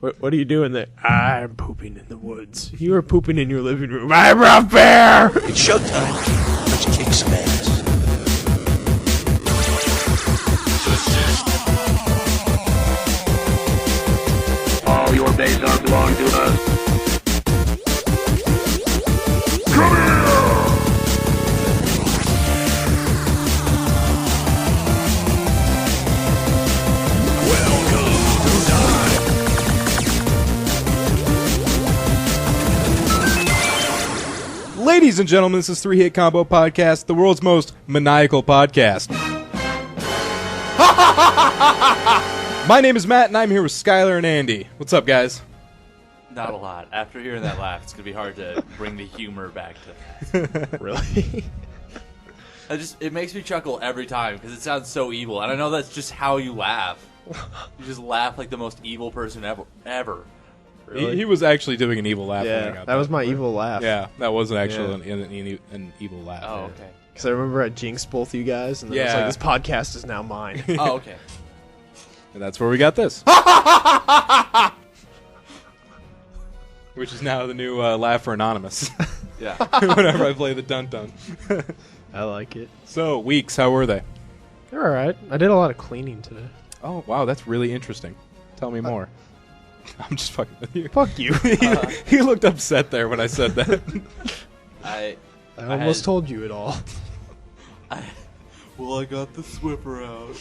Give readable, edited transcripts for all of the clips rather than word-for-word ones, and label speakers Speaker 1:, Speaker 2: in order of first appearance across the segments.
Speaker 1: What are you doing there? I'm pooping in the woods. You were pooping in your living room. I'm a bear!
Speaker 2: It's showtime. Let's kick some ass.
Speaker 3: All your days are belong to us. Come here!
Speaker 4: Ladies and gentlemen, this is 3-Hit Combo Podcast, the world's most maniacal podcast. My name is Matt, and I'm here with Skylar and Andy. What's up, guys?
Speaker 5: Not a lot. After hearing that laugh, it's going to be hard to bring the humor back to that.
Speaker 1: Really?
Speaker 5: It makes me chuckle every time because it sounds so evil. And I know that's just how you laugh. You just laugh like the most evil person ever.
Speaker 1: Really?
Speaker 4: He was actually doing an evil laugh. when I
Speaker 1: Yeah,
Speaker 4: got
Speaker 1: that was my evil laugh.
Speaker 4: Yeah, that wasn't actually an evil laugh.
Speaker 5: Oh, okay.
Speaker 1: Because I remember I jinxed both you guys, and then I was
Speaker 4: Yeah.
Speaker 1: like, this podcast is now mine.
Speaker 5: Oh, okay.
Speaker 4: And that's where we got this. Which is now the new laugh for Anonymous.
Speaker 5: Yeah.
Speaker 4: Whenever I play the dun-dun.
Speaker 1: I like it.
Speaker 4: So, weeks, how were they?
Speaker 1: They're alright. I did a lot of cleaning today.
Speaker 4: Oh, wow, that's really interesting. Tell me more. I'm just fucking with you.
Speaker 1: Fuck you.
Speaker 4: He looked upset there when I said that.
Speaker 5: I
Speaker 1: almost told you it all.
Speaker 5: I got the Swiffer out,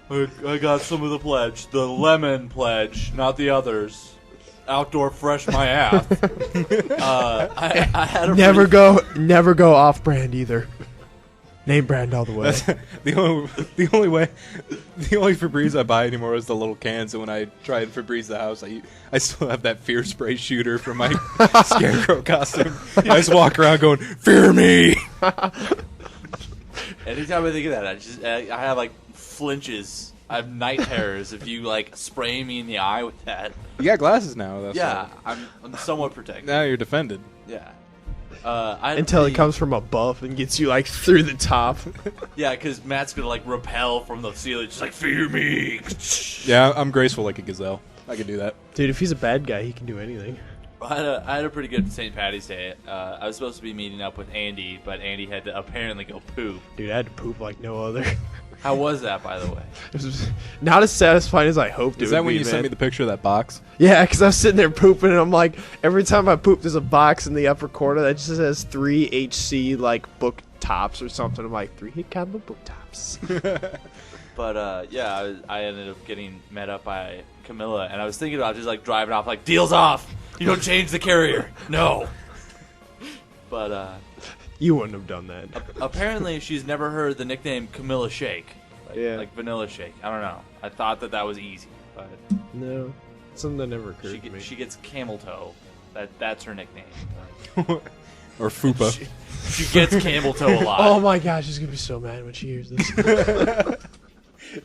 Speaker 5: and I got some of the pledge. The lemon pledge, not the others. Outdoor fresh my ass. I had a
Speaker 1: Never go off brand either. Name brand all the way.
Speaker 4: the only Febreze I buy anymore is the little cans. And when I try and Febreze the house, I still have that fear spray shooter from my scarecrow costume. I just walk around going, "Fear me."
Speaker 5: Anytime I think of that, I have like flinches. I have night terrors if you like spray me in the eye with that.
Speaker 4: You got glasses now. That's
Speaker 5: Yeah, I'm somewhat protected.
Speaker 4: Now you're defended.
Speaker 5: Yeah.
Speaker 1: Until it comes from above and gets you like through the top.
Speaker 5: Yeah, because Matt's gonna like repel from the ceiling, just like fear me.
Speaker 4: Yeah, I'm graceful like a gazelle. I can do that.
Speaker 1: Dude, if he's a bad guy, he can do anything.
Speaker 5: I had a pretty good St. Patty's Day. I was supposed to be meeting up with Andy, but Andy had to apparently go poop.
Speaker 1: Dude, I had to poop like no other.
Speaker 5: How was that, by the way?
Speaker 1: It was not as satisfying as I hoped it
Speaker 4: Is
Speaker 1: would
Speaker 4: that when
Speaker 1: be,
Speaker 4: you sent me the picture of that box?
Speaker 1: Yeah, because I was sitting there pooping, and I'm like, every time I poop, there's a box in the upper corner that just says 3 HC, like, book tops or something. I'm like, 3-Hit Combo book tops.
Speaker 5: But, yeah, I ended up getting met up by Camilla, and I was thinking about just, like, driving off, like, deal's off! You don't change the carrier! No! But,
Speaker 1: You wouldn't have done that.
Speaker 5: apparently she's never heard the nickname Camilla Shake. Like Vanilla Shake. I don't know. I thought that was easy, but...
Speaker 1: No. Something that never occurred to me.
Speaker 5: She gets camel toe. That's her nickname.
Speaker 4: Or Fupa?
Speaker 5: She gets camel toe a lot.
Speaker 1: Oh my gosh, she's going to be so mad when she hears this.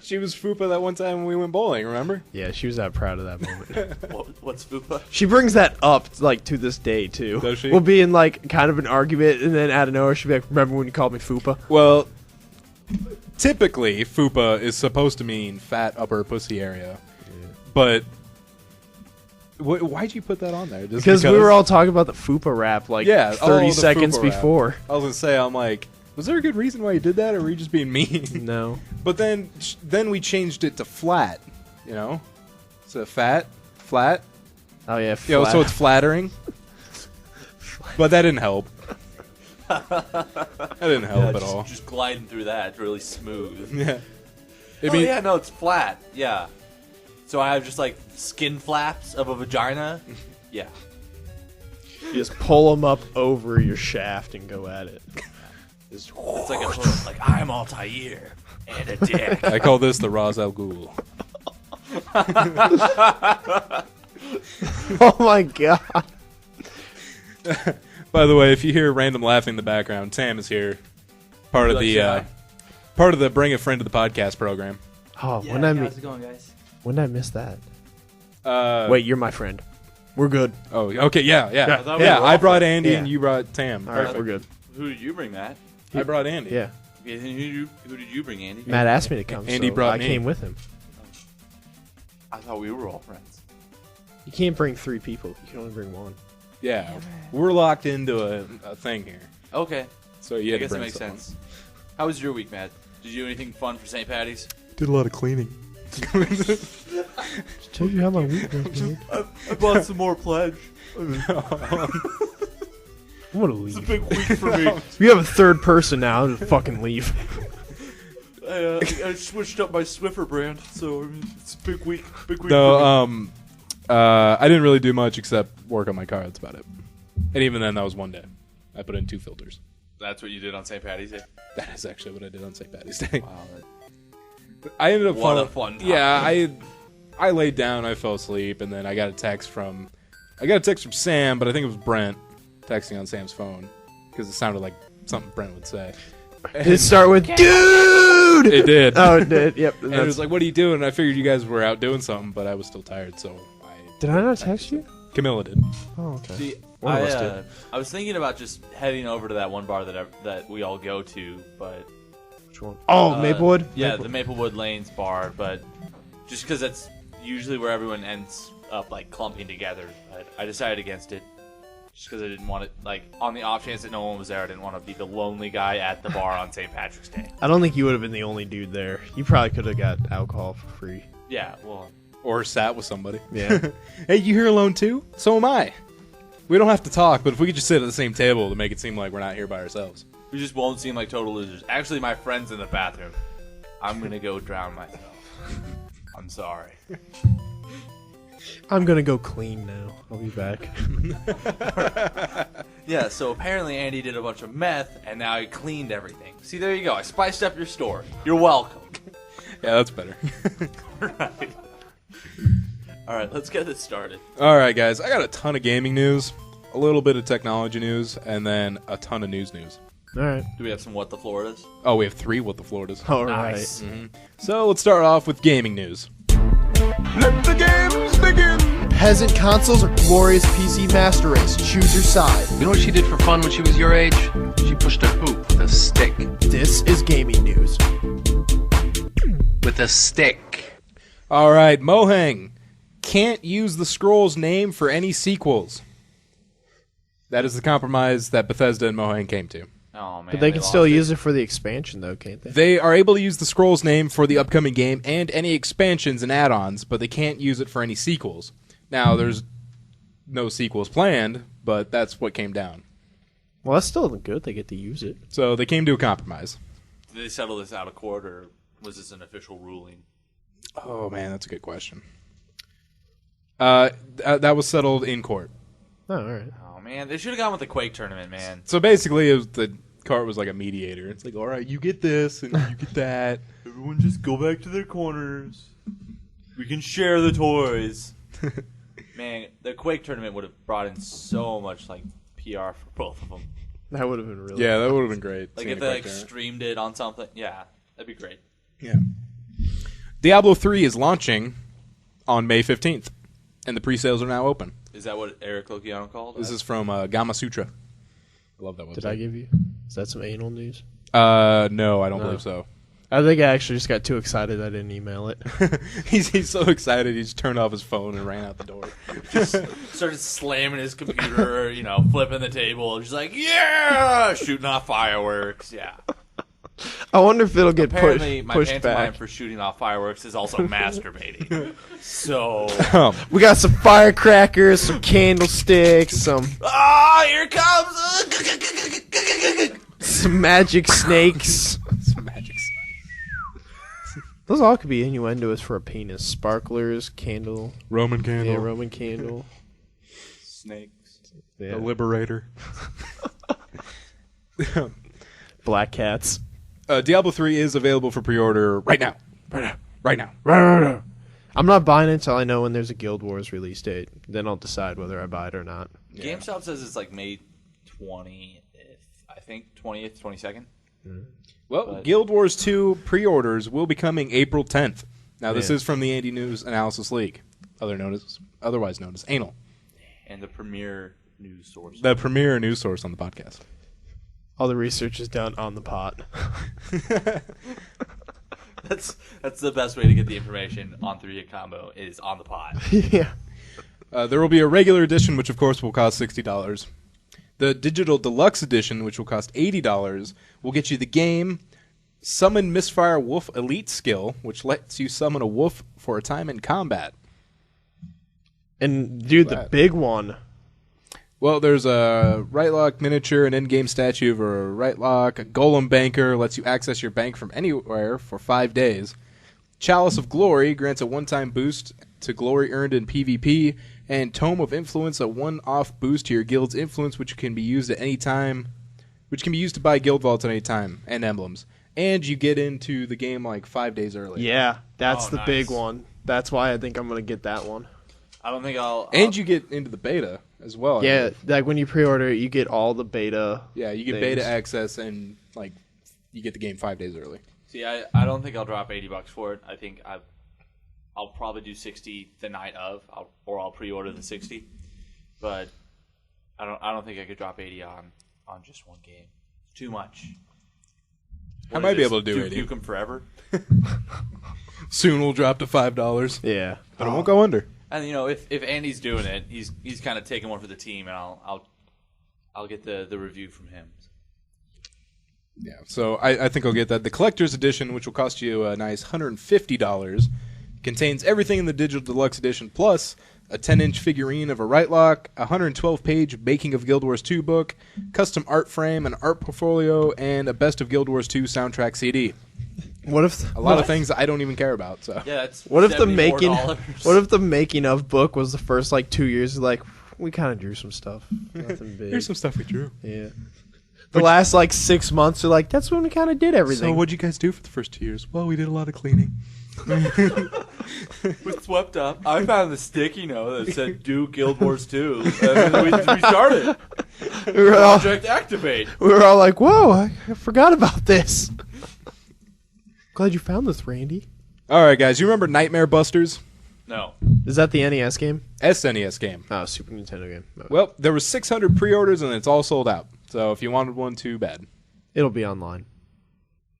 Speaker 4: She was Fupa that one time when we went bowling, remember?
Speaker 1: Yeah, she was that proud of that moment.
Speaker 5: What's fupa?
Speaker 1: She brings that up, like, to this day, too.
Speaker 4: Does she?
Speaker 1: We'll be in, like, kind of an argument, and then out of nowhere, she'll be like, remember when you called me Fupa?
Speaker 4: Well, typically, Fupa is supposed to mean fat upper pussy area. Yeah. But why'd you put that on there? Just
Speaker 1: because we were all talking about the Fupa rap, like, 30 seconds before.
Speaker 4: I was going to say, I'm like, was there a good reason why you did that, or were you just being mean?
Speaker 1: No.
Speaker 4: But then we changed it to flat, you know? So fat, flat.
Speaker 1: Oh, yeah,
Speaker 4: flat. You know, so it's flattering. But that didn't help. That didn't help at all.
Speaker 5: Just gliding through that. It's really smooth.
Speaker 4: Yeah.
Speaker 5: Yeah, no, it's flat. Yeah. So I have just like skin flaps of a vagina. Yeah.
Speaker 1: You just pull them up over your shaft and go at it.
Speaker 5: It's like a hook. Like, I'm Altair and a dick.
Speaker 4: I call this the Raz Al Ghul.
Speaker 1: Oh my god.
Speaker 4: By the way, if you hear random laughing in the background, Sam is here. Part of the Bring a Friend to the Podcast program.
Speaker 1: Oh,
Speaker 5: Yeah, how's it going, guys?
Speaker 1: when did I miss that? Wait, you're my friend. We're good.
Speaker 4: Oh, okay, yeah.
Speaker 5: I thought we were
Speaker 4: I
Speaker 5: all
Speaker 4: brought
Speaker 5: friends.
Speaker 4: Andy
Speaker 1: Yeah.
Speaker 4: and you brought Tam.
Speaker 1: All right,
Speaker 4: Perfect.
Speaker 1: we're good.
Speaker 5: Who did you bring, Matt?
Speaker 4: I brought Andy.
Speaker 1: Yeah.
Speaker 5: Okay, who did you bring, Andy?
Speaker 1: Matt asked me to come,
Speaker 4: Andy
Speaker 1: so
Speaker 4: brought
Speaker 1: I
Speaker 4: me.
Speaker 1: came with him.
Speaker 5: I thought we were all friends.
Speaker 1: You can't bring 3 people. You can only bring 1.
Speaker 4: Yeah, we're locked into a thing here.
Speaker 5: Okay.
Speaker 4: So you
Speaker 5: I
Speaker 4: had to
Speaker 5: guess that
Speaker 4: bring
Speaker 5: makes
Speaker 4: someone.
Speaker 5: sense. How was your week, Matt? Did you do anything fun for St. Patty's?
Speaker 4: Did a lot of cleaning.
Speaker 1: Tell you how my week was, man.
Speaker 5: I bought some more pledge.
Speaker 1: I'm gonna
Speaker 5: It's a
Speaker 1: leave.
Speaker 5: big week for me.
Speaker 1: We have a third person now. Just fucking leave.
Speaker 5: I switched up my Swiffer brand, so I mean, it's a big week. Big week
Speaker 4: No,
Speaker 5: for me.
Speaker 4: I didn't really do much except work on my car. That's about it. And even then, that was one day. I put in 2 filters.
Speaker 5: That's what you did on St. Patty's Day?
Speaker 4: That is actually what I did on St. Patty's Day.
Speaker 5: Wow.
Speaker 4: I ended up
Speaker 5: What a fun time.
Speaker 4: Yeah, I laid down, I fell asleep, and then I got a text from Sam, but I think it was Brent texting on Sam's phone because it sounded like something Brent would say.
Speaker 1: Did it start with dude?
Speaker 4: It did.
Speaker 1: Oh, it did. Yep.
Speaker 4: And it was like, "What are you doing?" And I figured you guys were out doing something, but I was still tired, so
Speaker 1: did I not text you?
Speaker 4: Camilla did.
Speaker 1: Oh, okay.
Speaker 5: See,
Speaker 1: One of us did.
Speaker 5: I was thinking about just heading over to that one bar that we all go to, but
Speaker 1: Which one? Oh, Maplewood.
Speaker 5: Yeah, the Maplewood Lanes bar, but just because that's usually where everyone ends up like clumping together. But I decided against it, just because I didn't want it. Like on the off chance that no one was there, I didn't want to be the lonely guy at the bar on St. Patrick's Day.
Speaker 1: I don't think you would have been the only dude there. You probably could have got alcohol for free.
Speaker 5: Yeah, well,
Speaker 4: Or sat with somebody.
Speaker 1: Yeah.
Speaker 4: Hey, you here alone too? So am I. We don't have to talk, but if we could just sit at the same table to make it seem like we're not here by ourselves.
Speaker 5: we just won't seem like total losers. Actually, my friend's in the bathroom. I'm gonna go drown myself. I'm sorry.
Speaker 1: I'm gonna go clean now. I'll be back.
Speaker 5: Yeah, so apparently Andy did a bunch of meth, and now he cleaned everything. See, there you go. I spiced up your story. You're welcome.
Speaker 4: Yeah, that's better.
Speaker 5: Right. All right, let's get this started.
Speaker 4: All right, guys. I got a ton of gaming news, a little bit of technology news, and then a ton of news.
Speaker 1: All right.
Speaker 5: Do we have some What the Floridas?
Speaker 4: Oh, we have 3 What the Floridas.
Speaker 1: All
Speaker 5: Nice.
Speaker 1: right.
Speaker 4: So let's start off with gaming news.
Speaker 3: Let the games begin!
Speaker 1: Peasant consoles or glorious PC master race? Choose your side.
Speaker 6: You know what she did for fun when she was your age? She pushed a hoop with a stick.
Speaker 1: This is gaming news.
Speaker 6: With a stick.
Speaker 4: All right, Mohang can't use the Scrolls name for any sequels. That is the compromise that Bethesda and Mohang came to.
Speaker 5: Oh man,
Speaker 1: But they can still use it for the expansion, though, can't they?
Speaker 4: They are able to use the Scrolls name for the upcoming game and any expansions and add-ons, but they can't use it for any sequels. Now, there's no sequels planned, but that's what came down.
Speaker 1: Well, that's still good. They get to use it.
Speaker 4: So they came to a compromise.
Speaker 5: Did they settle this out of court, or was this an official ruling?
Speaker 4: Oh, man, that's a good question. That was settled in court.
Speaker 1: Oh, all right.
Speaker 5: Oh man, they should have gone with the Quake tournament, man.
Speaker 4: So basically, the court was like a mediator. It's like, all right, you get this, and you get that.
Speaker 5: Everyone just go back to their corners. We can share the toys. Man, the Quake tournament would have brought in so much like PR for both of them.
Speaker 1: That would have been really
Speaker 4: Yeah, that would have been great.
Speaker 5: Like
Speaker 4: seeing
Speaker 5: if
Speaker 4: a
Speaker 5: they
Speaker 4: Quake
Speaker 5: like
Speaker 4: tournament.
Speaker 5: streamed it on something, yeah, that'd be great.
Speaker 4: Yeah. Diablo 3 is launching on May 15th, and the pre-sales are now open.
Speaker 5: Is that what Eric Lokiano called?
Speaker 4: This is from Gamma Sutra. I love that website.
Speaker 1: Did I give you? Is that some anal news?
Speaker 4: No, I don't believe so.
Speaker 1: I think I actually just got too excited I didn't email it.
Speaker 4: He's so excited he just turned off his phone and ran out the door.
Speaker 5: just started slamming his computer, you know, flipping the table, just like yeah, shooting off fireworks. Yeah.
Speaker 1: I wonder if it'll get
Speaker 5: Apparently, my
Speaker 1: pushed
Speaker 5: pantomime
Speaker 1: back.
Speaker 5: for shooting off fireworks is also masturbating. So,
Speaker 1: We got some firecrackers, some candlesticks, some
Speaker 5: here it comes.
Speaker 1: some magic snakes.
Speaker 4: Some magic.
Speaker 1: Those all could be innuendos for a penis. Sparklers, candle,
Speaker 4: Roman candle.
Speaker 1: yeah, Roman candle.
Speaker 5: Snakes.
Speaker 1: Yeah.
Speaker 4: The Liberator.
Speaker 1: Black cats.
Speaker 4: Diablo 3 is available for pre-order right now. Right now.
Speaker 1: I'm not buying it until I know when there's a Guild Wars release date. Then I'll decide whether I buy it or not.
Speaker 5: GameStop says it's like May 20th, I think 20th, 22nd.
Speaker 4: Well,
Speaker 5: But-
Speaker 4: Guild Wars 2 pre-orders will be coming April 10th. Now, this
Speaker 1: Yeah.
Speaker 4: is from the Andy News Analysis League, otherwise known as Anal,
Speaker 5: And the premier news source.
Speaker 4: the premier news source on the podcast.
Speaker 1: All the research is done on the pot.
Speaker 5: That's the best way to get the information on 3-Hit Combo is on the pod.
Speaker 1: Yeah.
Speaker 4: There will be a regular edition, which of course will cost $60. The digital deluxe edition, which will cost $80, will get you the game Summon Misfire Wolf Elite skill, which lets you summon a wolf for a time in combat.
Speaker 1: And dude, the big one.
Speaker 4: Well, there's a right lock miniature, an in-game statue of a right lock, a golem banker, lets you access your bank from anywhere for 5 days. Chalice of Glory grants a one-time boost to glory earned in PvP, and Tome of Influence, a one-off boost to your guild's influence, which can be used at any time, which can be used to buy guild vaults at any time, and emblems. And you get into the game like 5 days early.
Speaker 1: Yeah, that's the
Speaker 5: nice.
Speaker 1: big one. That's why I think I'm gonna get that one.
Speaker 5: I don't think I'll.
Speaker 4: And you get into the beta as well. I
Speaker 1: Yeah,
Speaker 4: believe.
Speaker 1: like when you pre-order it, you get all the beta.
Speaker 4: Yeah, you get
Speaker 1: things.
Speaker 4: beta access, and like you get the game 5 days early.
Speaker 5: See, I don't think I'll drop $80 for it. I think I'll probably do 60 the night of, or I'll pre-order the 60. But I don't think I could drop 80 on just one game. It's too much.
Speaker 4: I might be able to do
Speaker 5: Duke
Speaker 4: 80.
Speaker 5: Nukem forever.
Speaker 4: Soon we'll drop to $5,
Speaker 1: Yeah,
Speaker 4: but it won't go under.
Speaker 5: And if Andy's doing it, he's kind of taking one for the team, and I'll get the review from him.
Speaker 4: Yeah, so I think I'll get that. The collector's edition, which will cost you a nice $150, contains everything in the digital deluxe edition, plus a 10-inch figurine of a right lock, a 112-page Making of Guild Wars 2 book, custom art frame, an art portfolio, and a Best of Guild Wars 2 soundtrack CD.
Speaker 1: What if
Speaker 4: A lot of things I don't even care about. So
Speaker 5: Yeah, that's
Speaker 1: What if the
Speaker 5: $74.
Speaker 1: making? What if the making of book was the first like 2 years? Like we kind of drew some stuff. Nothing big.
Speaker 4: here's some stuff we drew.
Speaker 1: Yeah. The last like 6 months are like that's when we kind of did everything.
Speaker 4: So what'd you guys do for the first 2 years? Well, we did a lot of cleaning.
Speaker 5: We swept up. I found the sticky note that said "Do Guild Wars 2," and then we started.
Speaker 1: we were all
Speaker 5: Activate.
Speaker 1: like, "Whoa, I forgot about this." Glad you found this, Randy.
Speaker 4: All right, guys, you remember Nightmare Busters?
Speaker 5: No.
Speaker 1: Is that the NES game?
Speaker 4: SNES game.
Speaker 1: Oh, Super Nintendo game. No.
Speaker 4: Well, there were 600 pre-orders and it's all sold out. So if you wanted one, too bad.
Speaker 1: It'll be online.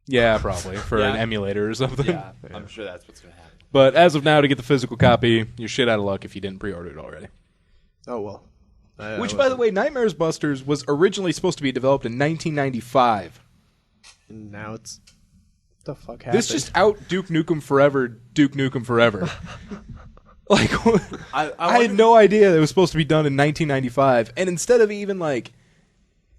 Speaker 4: Yeah, probably for
Speaker 5: Yeah.
Speaker 4: an emulator or something.
Speaker 5: Yeah, I'm sure that's what's gonna happen.
Speaker 4: But as of now, to get the physical copy, you're shit out of luck if you didn't pre-order it already.
Speaker 1: Oh well.
Speaker 4: Which, by the way, Nightmares Busters was originally supposed to be developed in 1995.
Speaker 1: And now it's what the fuck happened?
Speaker 4: This just out Duke Nukem Forever, Duke Nukem Forever. Like, I had no idea it was supposed to be done in 1995, and instead of even like,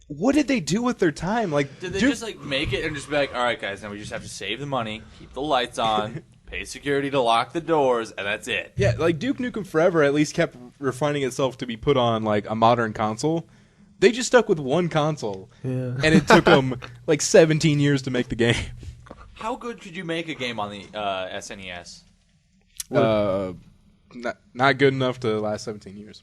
Speaker 4: what did they do with their time? Like,
Speaker 5: Did they just like make it and just be like, all right, guys, now we just have to save the money, keep the lights on, pay security to lock the doors, and that's it.
Speaker 4: Yeah, like Duke Nukem Forever at least kept refining itself to be put on like a modern console. They just stuck with one console, and it took them like 17 years to make the game.
Speaker 5: How good could you make a game on the SNES?
Speaker 4: Not good enough to last 17 years.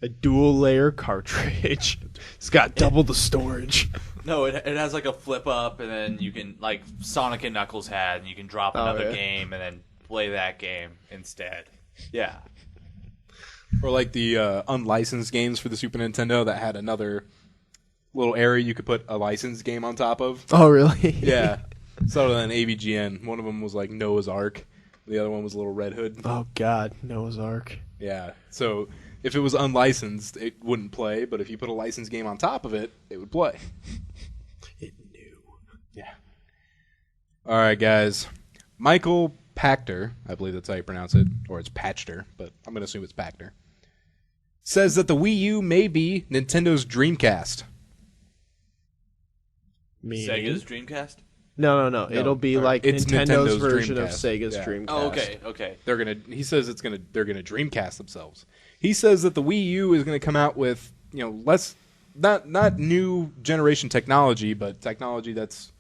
Speaker 1: a dual layer cartridge. It's got double the storage.
Speaker 5: No, it has like a flip up, and then you can like Sonic and Knuckles had, and you can drop another game and then play that game instead. Yeah.
Speaker 4: Or like the unlicensed games for the Super Nintendo that had another little area you could put a licensed game on top of.
Speaker 1: Oh, really?
Speaker 4: Yeah. So then AVGN. One of them was like Noah's Ark. The other one was Little Red Hood.
Speaker 1: Oh, God. Noah's Ark.
Speaker 4: Yeah. So if it was unlicensed, it wouldn't play. But if you put a licensed game on top of it, it would play.
Speaker 1: It knew.
Speaker 4: Yeah. All right, guys. Michael Pachter, I believe that's how you pronounce it, or it's Patchter, but I'm going to assume it's Pachter, says that the Wii U may be Nintendo's Dreamcast.
Speaker 5: Sega's Dreamcast?
Speaker 1: No. It'll be like
Speaker 4: it's
Speaker 1: Nintendo's
Speaker 4: Nintendo's
Speaker 1: version of
Speaker 4: Dreamcast.
Speaker 1: Sega's
Speaker 4: Yeah.
Speaker 1: Dreamcast.
Speaker 5: Oh, okay.
Speaker 4: He says they're gonna Dreamcast themselves. He says that the Wii U is gonna come out with, not new generation technology, but technology that's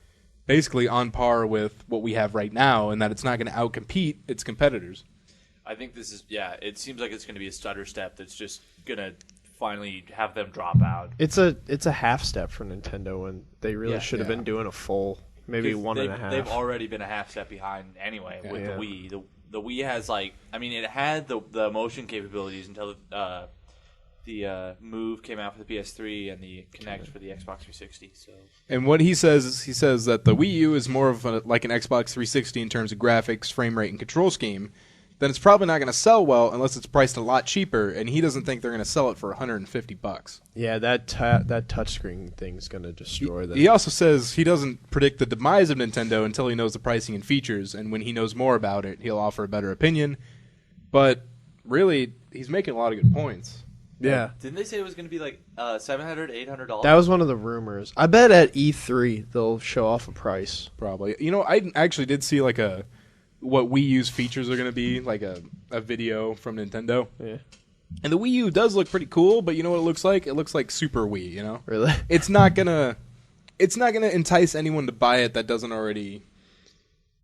Speaker 4: basically on par with what we have right now, and that it's not gonna outcompete its competitors.
Speaker 5: I think this is, it seems like it's going to be a stutter step that's just going to finally have them drop out.
Speaker 1: It's a half step for Nintendo, and they really should have been doing a full, maybe one and a half.
Speaker 5: They've already been a half step behind anyway with the Wii. The Wii has it had the motion capabilities until the Move came out for the PS3 and the Kinect for the Xbox 360. So.
Speaker 4: And what he says is that the Wii U is more of like an Xbox 360 in terms of graphics, frame rate, and control scheme. then it's probably not going to sell well unless it's priced a lot cheaper, and he doesn't think they're going to sell it for $150.
Speaker 1: Yeah, that touchscreen thing's gonna destroy them.
Speaker 4: He also says he doesn't predict the demise of Nintendo until he knows the pricing and features, and when he knows more about it, he'll offer a better opinion. But really, he's making a lot of good points.
Speaker 1: Yeah.
Speaker 5: Didn't they say it was going to be like $700, $800?
Speaker 1: That was one of the rumors. I bet at E3 they'll show off a price.
Speaker 4: Probably. You know, I actually did see like what Wii U's features are going to be, like a video from Nintendo.
Speaker 1: Yeah.
Speaker 4: And the Wii U does look pretty cool, but you know what it looks like? It looks like Super Wii, you know?
Speaker 1: Really?
Speaker 4: It's not gonna entice anyone to buy it that doesn't already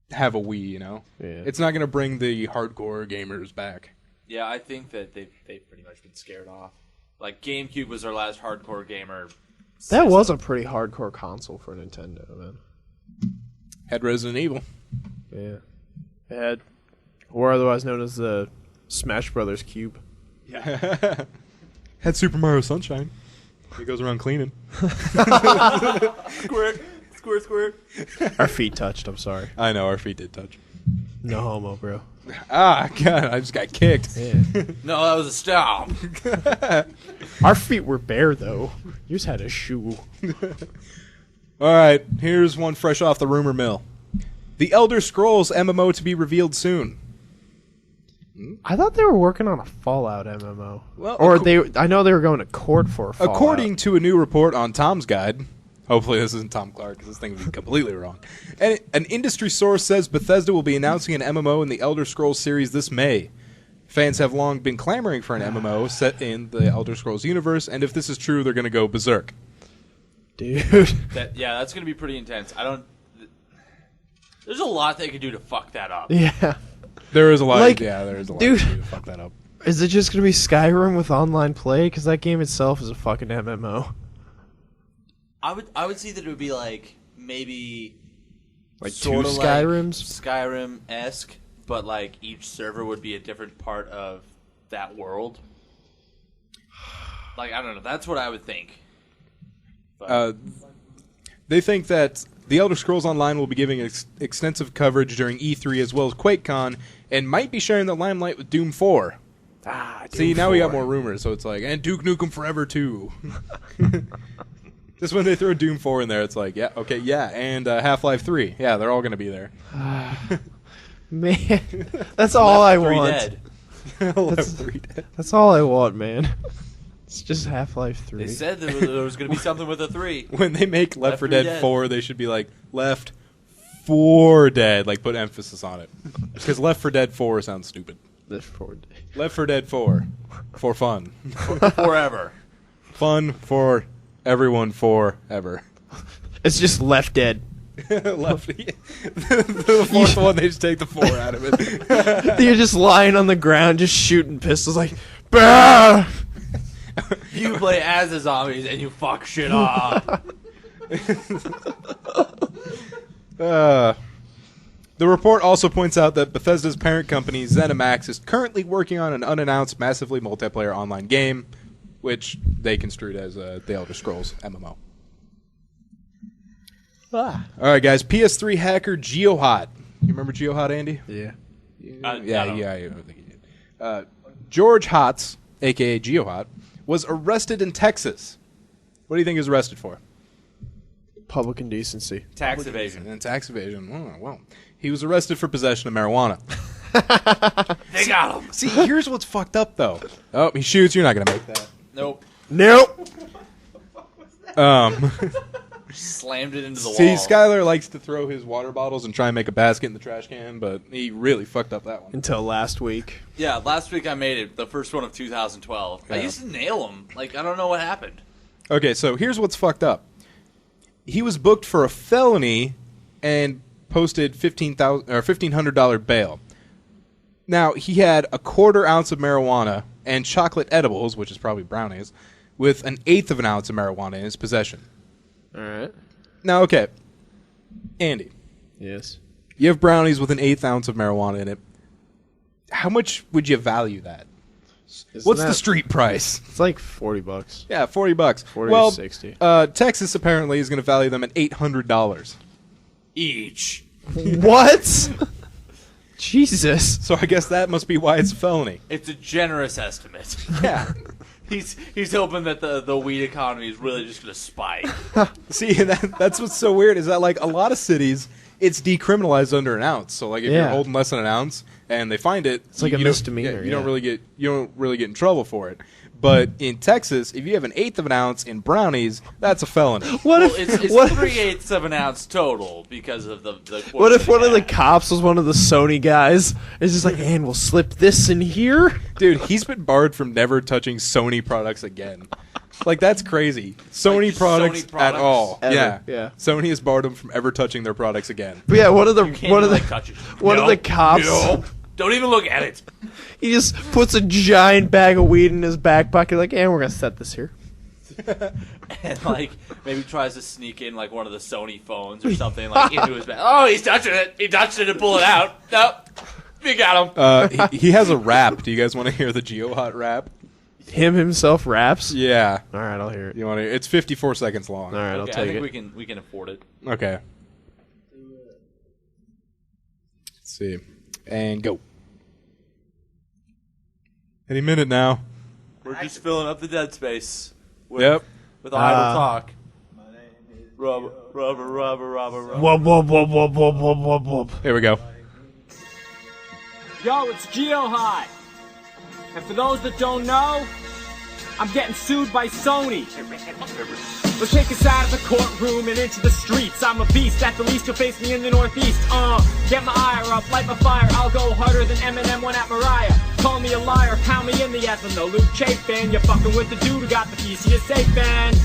Speaker 4: have a Wii, you know?
Speaker 1: Yeah.
Speaker 4: It's not gonna bring the hardcore gamers back.
Speaker 5: Yeah, I think that they've pretty much been scared off. Like, GameCube was our last hardcore gamer.
Speaker 1: That was a pretty hardcore console for Nintendo, man.
Speaker 4: Had Resident Evil.
Speaker 1: Yeah. It had, or otherwise known as the Smash Brothers Cube.
Speaker 4: Yeah. Had Super Mario Sunshine. He goes around cleaning.
Speaker 5: Squirt, squirt, squirt.
Speaker 1: Our feet touched, I'm sorry.
Speaker 4: I know, our feet did touch.
Speaker 1: No homo, bro.
Speaker 4: Ah, God, I just got kicked.
Speaker 1: Yeah.
Speaker 5: No, that was a stomp.
Speaker 1: Our feet were bare, though. You just had a shoe.
Speaker 4: All right, here's one fresh off the rumor mill. The Elder Scrolls MMO to be revealed soon.
Speaker 1: I thought they were working on a Fallout MMO.
Speaker 4: Well,
Speaker 1: or I know they were going to court for a Fallout.
Speaker 4: According to a new report on Tom's Guide, hopefully this isn't Tom Clark because this thing would be completely wrong. And an industry source says Bethesda will be announcing an MMO in the Elder Scrolls series this May. Fans have long been clamoring for an MMO set in the Elder Scrolls universe, and if this is true, they're going to go berserk.
Speaker 1: Dude.
Speaker 5: That's going to be pretty intense. There's a lot they could do to fuck that up.
Speaker 1: Yeah.
Speaker 4: There is a lot.
Speaker 1: Like,
Speaker 4: there is a lot
Speaker 1: dude,
Speaker 4: to do to fuck that up.
Speaker 1: Is it just going to be Skyrim with online play? Because that game itself is a fucking MMO.
Speaker 5: I would see that it would be like maybe
Speaker 1: Like
Speaker 5: sorta
Speaker 1: two Skyrims?
Speaker 5: Skyrim-esque, but like each server would be a different part of that world. Like, I don't know. That's what I would think. But,
Speaker 4: They think that The Elder Scrolls Online will be giving extensive coverage during E3 as well as QuakeCon, and might be sharing the limelight with Doom 4. See, now we got more rumors, so it's like, and Duke Nukem Forever 2. Just when they throw Doom 4 in there, it's like, yeah, okay, yeah, and Half-Life 3. Yeah, they're all going to be there.
Speaker 1: Man, that's all I
Speaker 5: Left 3
Speaker 1: want.
Speaker 5: Dead.
Speaker 4: Left 3 Dead.
Speaker 1: That's all I want, man. It's just Half-Life 3.
Speaker 5: They said there was going to be something with a 3.
Speaker 4: When they make Left 4
Speaker 5: 3
Speaker 4: Dead
Speaker 5: Dead.
Speaker 4: 4, they should be like, Left 4 Dead. Like, put emphasis on it. Because Left 4 Dead 4 sounds stupid.
Speaker 1: Left 4 Dead.
Speaker 4: Left 4 Dead 4. For fun.
Speaker 5: Forever.
Speaker 4: Fun for everyone forever.
Speaker 1: It's just Left Dead.
Speaker 4: Lefty. The fourth one, they just take the 4 out of it.
Speaker 1: You're just lying on the ground, just shooting pistols like, bah!
Speaker 5: You play as the zombies and you fuck shit up.
Speaker 4: The report also points out that Bethesda's parent company, ZeniMax, is currently working on an unannounced, massively multiplayer online game, which they construed as The Elder Scrolls MMO. All right, guys. PS3 hacker GeoHot. You remember GeoHot, Andy?
Speaker 1: Yeah.
Speaker 5: I
Speaker 4: don't think he did. George Hotz, a.k.a. GeoHot, was arrested in Texas. What do you think he was arrested for?
Speaker 1: Public indecency.
Speaker 5: Tax evasion.
Speaker 4: And tax evasion. Oh, well, he was arrested for possession of marijuana.
Speaker 5: They got him.
Speaker 4: See, here's what's fucked up, though. Oh, he shoots. You're not going to make that.
Speaker 5: Nope.
Speaker 1: Nope.
Speaker 5: Slammed it into the
Speaker 4: See,
Speaker 5: wall.
Speaker 4: Skylar likes to throw his water bottles and try and make a basket in the trash can, but he really fucked up that one.
Speaker 1: Until last week.
Speaker 5: Yeah, last week I made it. The first one of 2012. I
Speaker 4: Yeah.
Speaker 5: used to nail them. Like, I don't know what happened.
Speaker 4: Okay, so here's what's fucked up. He was booked for a felony and posted $1,500 bail. Now, he had a 1/4 ounce of marijuana and chocolate edibles, which is probably brownies, with 1/8 of an ounce of marijuana in his possession.
Speaker 1: All right.
Speaker 4: Now, okay, Andy,
Speaker 1: Yes.
Speaker 4: you have brownies with 1/8 ounce of marijuana in it. How much would you value that? What's the street price?
Speaker 1: It's like $40.
Speaker 4: Yeah, $40.
Speaker 1: 40
Speaker 4: well,
Speaker 1: to 60.
Speaker 4: Texas apparently is going to value them at $800.
Speaker 5: Each.
Speaker 1: What? Jesus.
Speaker 4: So I guess that must be why it's a felony.
Speaker 5: It's a generous estimate.
Speaker 4: Yeah.
Speaker 5: He's hoping that the weed economy is really just going to spike.
Speaker 4: See, that's what's so weird is that like a lot of cities, it's decriminalized under an ounce. So like if you're holding less than an ounce and they find it,
Speaker 1: it's like a misdemeanor.
Speaker 4: You don't really get in trouble for it. But in Texas, if you have 1/8 of an ounce in brownies, that's a felony.
Speaker 5: It's 3/8 of an ounce total because of the
Speaker 1: what if one of the cops was one of the Sony guys? It's just like, and we'll slip this in here.
Speaker 4: Dude, he's been barred from never touching Sony products again. Like, that's crazy. Sony products at all.
Speaker 1: Ever.
Speaker 4: Yeah. Sony has barred him from ever touching their products again.
Speaker 1: But yeah, one of the cops.
Speaker 5: No. Don't even look at it.
Speaker 1: He just puts a giant bag of weed in his back pocket, like, and we're gonna set this here.
Speaker 5: And like maybe tries to sneak in like one of the Sony phones or something like into his bag. Oh, he's touching it. He touched it and pull it out. Nope. We got him.
Speaker 4: He has a rap. Do you guys want to hear the GeoHot rap?
Speaker 1: Him himself raps?
Speaker 4: Yeah.
Speaker 1: All right, I'll hear it.
Speaker 4: You want to? It's 54 seconds long.
Speaker 1: All right, I'll take
Speaker 5: I think
Speaker 1: it.
Speaker 5: we can afford it.
Speaker 4: Okay. Let's see. And go. Any minute now.
Speaker 5: We're just filling up the dead space. With idle talk. Rubber.
Speaker 1: Whoop, whoop, whoop, whoop, whoop, whoop, whoop, whoop.
Speaker 4: Here we go.
Speaker 7: Yo, it's GeoHot. And for those that don't know, I'm getting sued by Sony. Let's take us out of the courtroom and into the streets. I'm a beast, at the least you'll face me in the Northeast. Get my ire up, light my fire. I'll go harder than Eminem went at Mariah. Call me a liar, pound me in the ass with no Luke Chafin. You're fucking with the dude who got the piece of your safe band.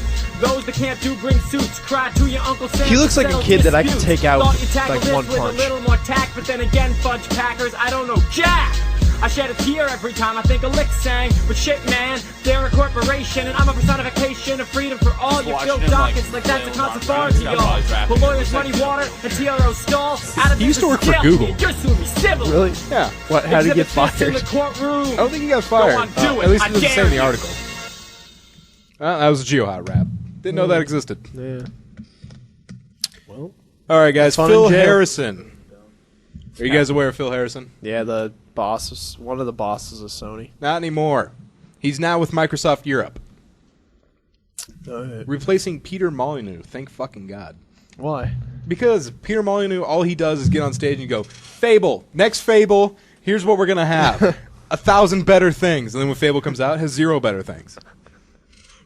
Speaker 7: Those that can't do bring suits. Cry to your Uncle Sam.
Speaker 1: He looks like a kid that I could take out
Speaker 7: with
Speaker 1: like one
Speaker 7: with
Speaker 1: punch.
Speaker 7: a little more tact, but then again, fudge packers, I don't know jack. I shed a tear every time I think a lick sang. But shit, man, they're a corporation, and I'm a personification of freedom for all. You feel dockets like that's a constant authority, y'all. But lawyers, money, water, and TRO stall.
Speaker 4: He used to work for Google.
Speaker 7: You're suing me civilly.
Speaker 1: Really?
Speaker 4: Yeah.
Speaker 1: What? How did he get fired?
Speaker 7: In the courtroom.
Speaker 4: I don't think he got fired.
Speaker 7: Go on, do it.
Speaker 4: At least
Speaker 7: I
Speaker 4: it doesn't say
Speaker 7: dare
Speaker 4: in the
Speaker 7: you.
Speaker 4: article. That was a GeoHot rap. Didn't know that existed.
Speaker 1: Yeah. Well.
Speaker 4: All right, guys.
Speaker 1: Fun
Speaker 4: Phil
Speaker 1: in jail.
Speaker 4: Harrison. Are you guys aware of Phil Harrison?
Speaker 1: Yeah, the boss, one of the bosses of Sony.
Speaker 4: Not anymore. He's now with Microsoft Europe, replacing Peter Molyneux. Thank fucking God.
Speaker 1: Why?
Speaker 4: Because Peter Molyneux, all he does is get on stage and go, Fable, next Fable, here's what we're going to have. 1,000 better things. And then when Fable comes out, it has 0 better things.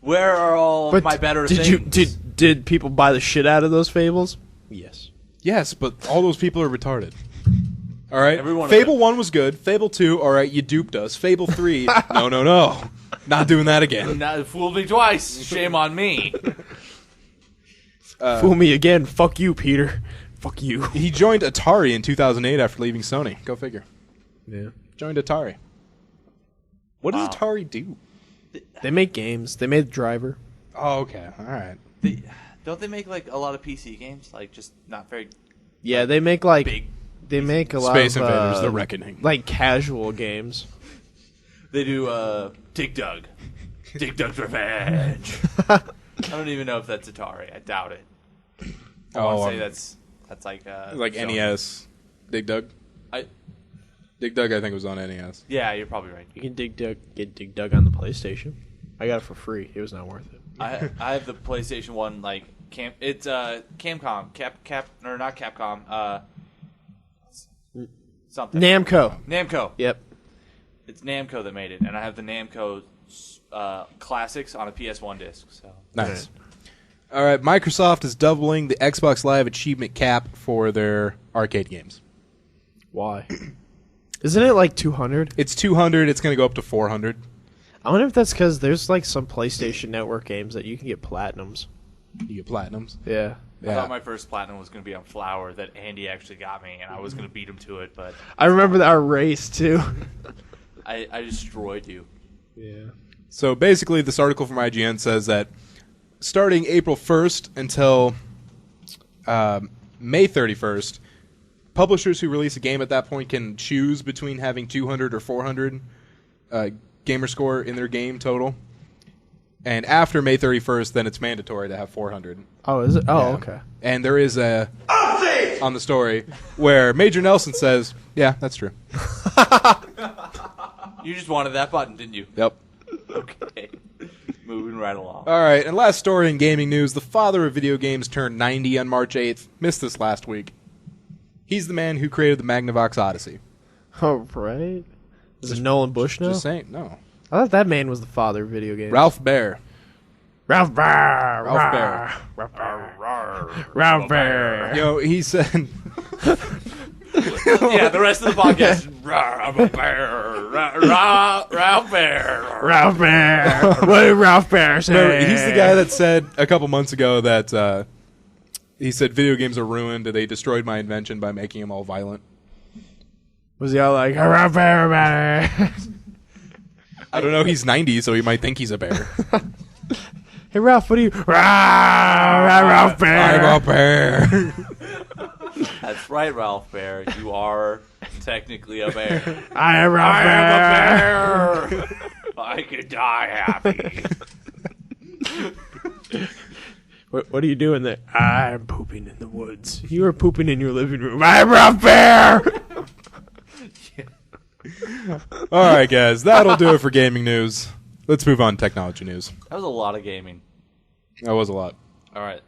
Speaker 5: Where are all of my better things?
Speaker 1: Did people buy the shit out of those Fables? Yes.
Speaker 4: Yes, but all those people are retarded. All right?
Speaker 5: Everyone
Speaker 4: Fable 1 was good. Fable 2, all right, you duped us. Fable 3, no. Not doing that again.
Speaker 5: Now, fooled me twice. Shame on me.
Speaker 1: Fool me again. Fuck you, Peter. Fuck you.
Speaker 4: He joined Atari in 2008 after leaving Sony. Go figure.
Speaker 1: Yeah.
Speaker 4: Joined Atari. What does Atari do?
Speaker 1: They make games. They made Driver.
Speaker 4: Oh, okay. All right.
Speaker 5: Don't they make like a lot of PC games? Like just not very
Speaker 1: Yeah, they make like
Speaker 5: big.
Speaker 1: they make a lot
Speaker 4: Space
Speaker 1: of
Speaker 4: Invaders, The Reckoning.
Speaker 1: like casual games.
Speaker 5: They do Dig Dug. Dig Dug's Revenge. I don't even know if that's Atari. I doubt it. I want to say that's like
Speaker 4: like
Speaker 5: Sony.
Speaker 4: NES. Dig Dug? Dig Dug, I think, was on NES.
Speaker 5: Yeah, you're probably right.
Speaker 1: You can get Dig Dug on the PlayStation. I got it for free. It was not worth it.
Speaker 5: I have the PlayStation 1 like it's Capcom or not Capcom something
Speaker 1: Namco. Yep.
Speaker 5: It's Namco that made it, and I have the Namco classics on a PS1 disc. So
Speaker 4: Nice. All right, Microsoft is doubling the Xbox Live achievement cap for their arcade games.
Speaker 1: Why? Isn't it like 200?
Speaker 4: It's 200. It's going to go up to 400.
Speaker 1: I wonder if that's because there's like some PlayStation Network games that you can get platinums.
Speaker 4: You get platinums.
Speaker 1: Yeah.
Speaker 5: I thought my first platinum was going to be on Flower that Andy actually got me, and I was going to beat him to it, but
Speaker 1: I remember our race too.
Speaker 5: I destroyed you.
Speaker 1: Yeah.
Speaker 4: So basically, this article from IGN says that starting April 1st until May 31st, publishers who release a game at that point can choose between having 200 or 400 gamer score in their game total. And after May 31st, then it's mandatory to have 400.
Speaker 1: Oh, is it? Oh,
Speaker 4: Yeah.
Speaker 1: okay.
Speaker 4: And there is a on the story where Major Nelson says, "Yeah, that's true."
Speaker 5: You just wanted that button, didn't you?
Speaker 4: Yep.
Speaker 5: Okay. Moving right along.
Speaker 4: All right, and last story in gaming news: the father of video games turned 90 on March 8th. Missed this last week. He's the man who created the Magnavox Odyssey.
Speaker 1: Oh, right. Is it Nolan Bush now?
Speaker 4: Just saying, no.
Speaker 1: I thought that man was the father of video games.
Speaker 4: Ralph Baer.
Speaker 1: Ralph Baer.
Speaker 4: Ralph Baer.
Speaker 1: Ralph Baer.
Speaker 4: You know, he said.
Speaker 5: Yeah, the rest of the podcast. I'm a bear. Ralph Bear.
Speaker 1: Ralph Baer. What did Ralph Baer say?
Speaker 4: No, he's the guy that said a couple months ago that he said video games are ruined. They destroyed my invention by making them all violent.
Speaker 1: Was he all like, Ralph Baer about it?
Speaker 4: I don't know. He's 90, so he might think he's a bear.
Speaker 1: Hey, Ralph, what are you? Ralph Baer.
Speaker 4: I'm a bear.
Speaker 5: That's right, Ralph Bear. You are technically a bear.
Speaker 1: I am Ralph Baer.
Speaker 5: I could die happy.
Speaker 1: What are you doing there? I'm pooping in the woods. You are pooping in your living room. I'm Ralph Baer.
Speaker 4: All right, guys, that'll do it for gaming news. Let's move on to technology news.
Speaker 5: That was a lot of gaming.
Speaker 4: That was a lot.
Speaker 5: All right.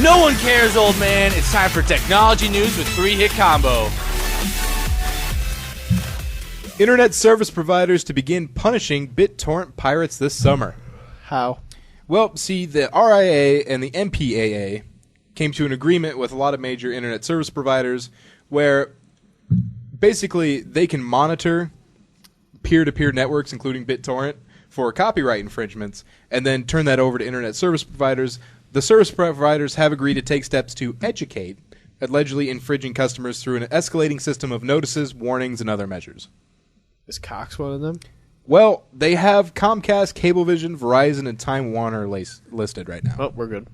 Speaker 5: No one cares, old man. It's time for technology news with 3-Hit Combo.
Speaker 4: Internet service providers to begin punishing BitTorrent pirates this summer.
Speaker 1: How?
Speaker 4: Well, see, the RIA and the MPAA came to an agreement with a lot of major internet service providers where basically they can monitor peer-to-peer networks, including BitTorrent, for copyright infringements, and then turn that over to internet service providers. The service providers have agreed to take steps to educate allegedly infringing customers through an escalating system of notices, warnings, and other measures.
Speaker 1: Is Cox one of them?
Speaker 4: Well, they have Comcast, Cablevision, Verizon, and Time Warner listed right now.
Speaker 1: Oh, we're good.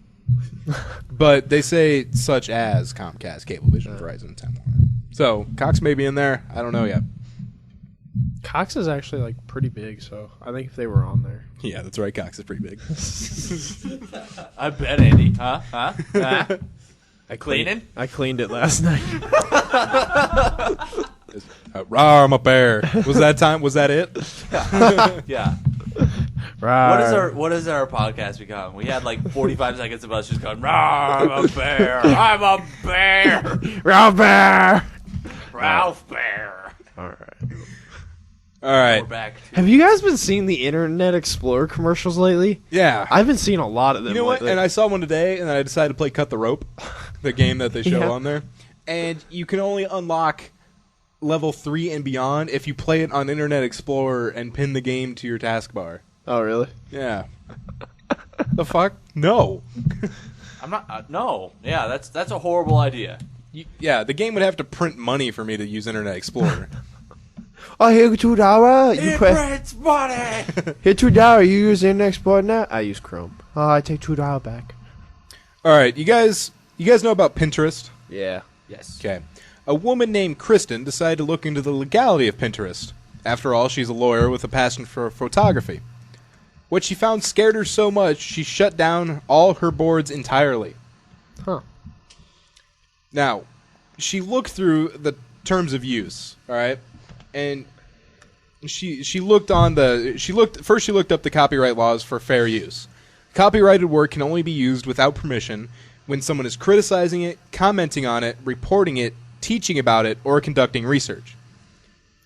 Speaker 4: But they say such as Comcast, Cablevision, Verizon, and Time Warner. So, Cox may be in there. I don't know yet.
Speaker 1: Cox is actually like pretty big, so I think if they were on there.
Speaker 4: Yeah, that's right. Cox is pretty big.
Speaker 5: I bet, Andy. Huh?
Speaker 1: I
Speaker 5: Cleaning?
Speaker 1: I cleaned it last night.
Speaker 4: Rawr, I'm a bear. Was that time? Was that it?
Speaker 5: Yeah.
Speaker 1: Right.
Speaker 5: What is our podcast become? We had like 45 seconds of us just going, "Rawr, I'm a bear. I'm a bear.
Speaker 1: Ralph Baer.
Speaker 5: Ralph Bear."
Speaker 1: All right.
Speaker 4: All right.
Speaker 5: We're back.
Speaker 1: Have you guys been seeing the Internet Explorer commercials lately?
Speaker 4: Yeah.
Speaker 1: I've been seeing a lot of them.
Speaker 4: You know what?
Speaker 1: lately.
Speaker 4: And I saw one today, and I decided to play Cut the Rope, the game that they show
Speaker 1: Yeah.
Speaker 4: on there. And you can only unlock level 3 and beyond if you play it on Internet Explorer and pin the game to your taskbar.
Speaker 1: Oh, really?
Speaker 4: Yeah. The fuck? No.
Speaker 5: I'm not. No. Yeah, that's a horrible idea.
Speaker 4: Yeah, the game would have to print money for me to use Internet Explorer.
Speaker 1: Oh, here $2. You pay.
Speaker 5: prints money.
Speaker 1: Here $2. You use Internet Explorer now? I use Chrome. Oh, I take $2 back.
Speaker 4: All right, you guys know about Pinterest?
Speaker 1: Yeah.
Speaker 5: Yes.
Speaker 4: Okay. A woman named Kristen decided to look into the legality of Pinterest. After all, she's a lawyer with a passion for photography. What she found scared her so much, she shut down all her boards entirely.
Speaker 1: Huh.
Speaker 4: Now, she looked through the terms of use, all right? And she looked up the copyright laws for fair use. Copyrighted work can only be used without permission when someone is criticizing it, commenting on it, reporting it, teaching about it, or conducting research.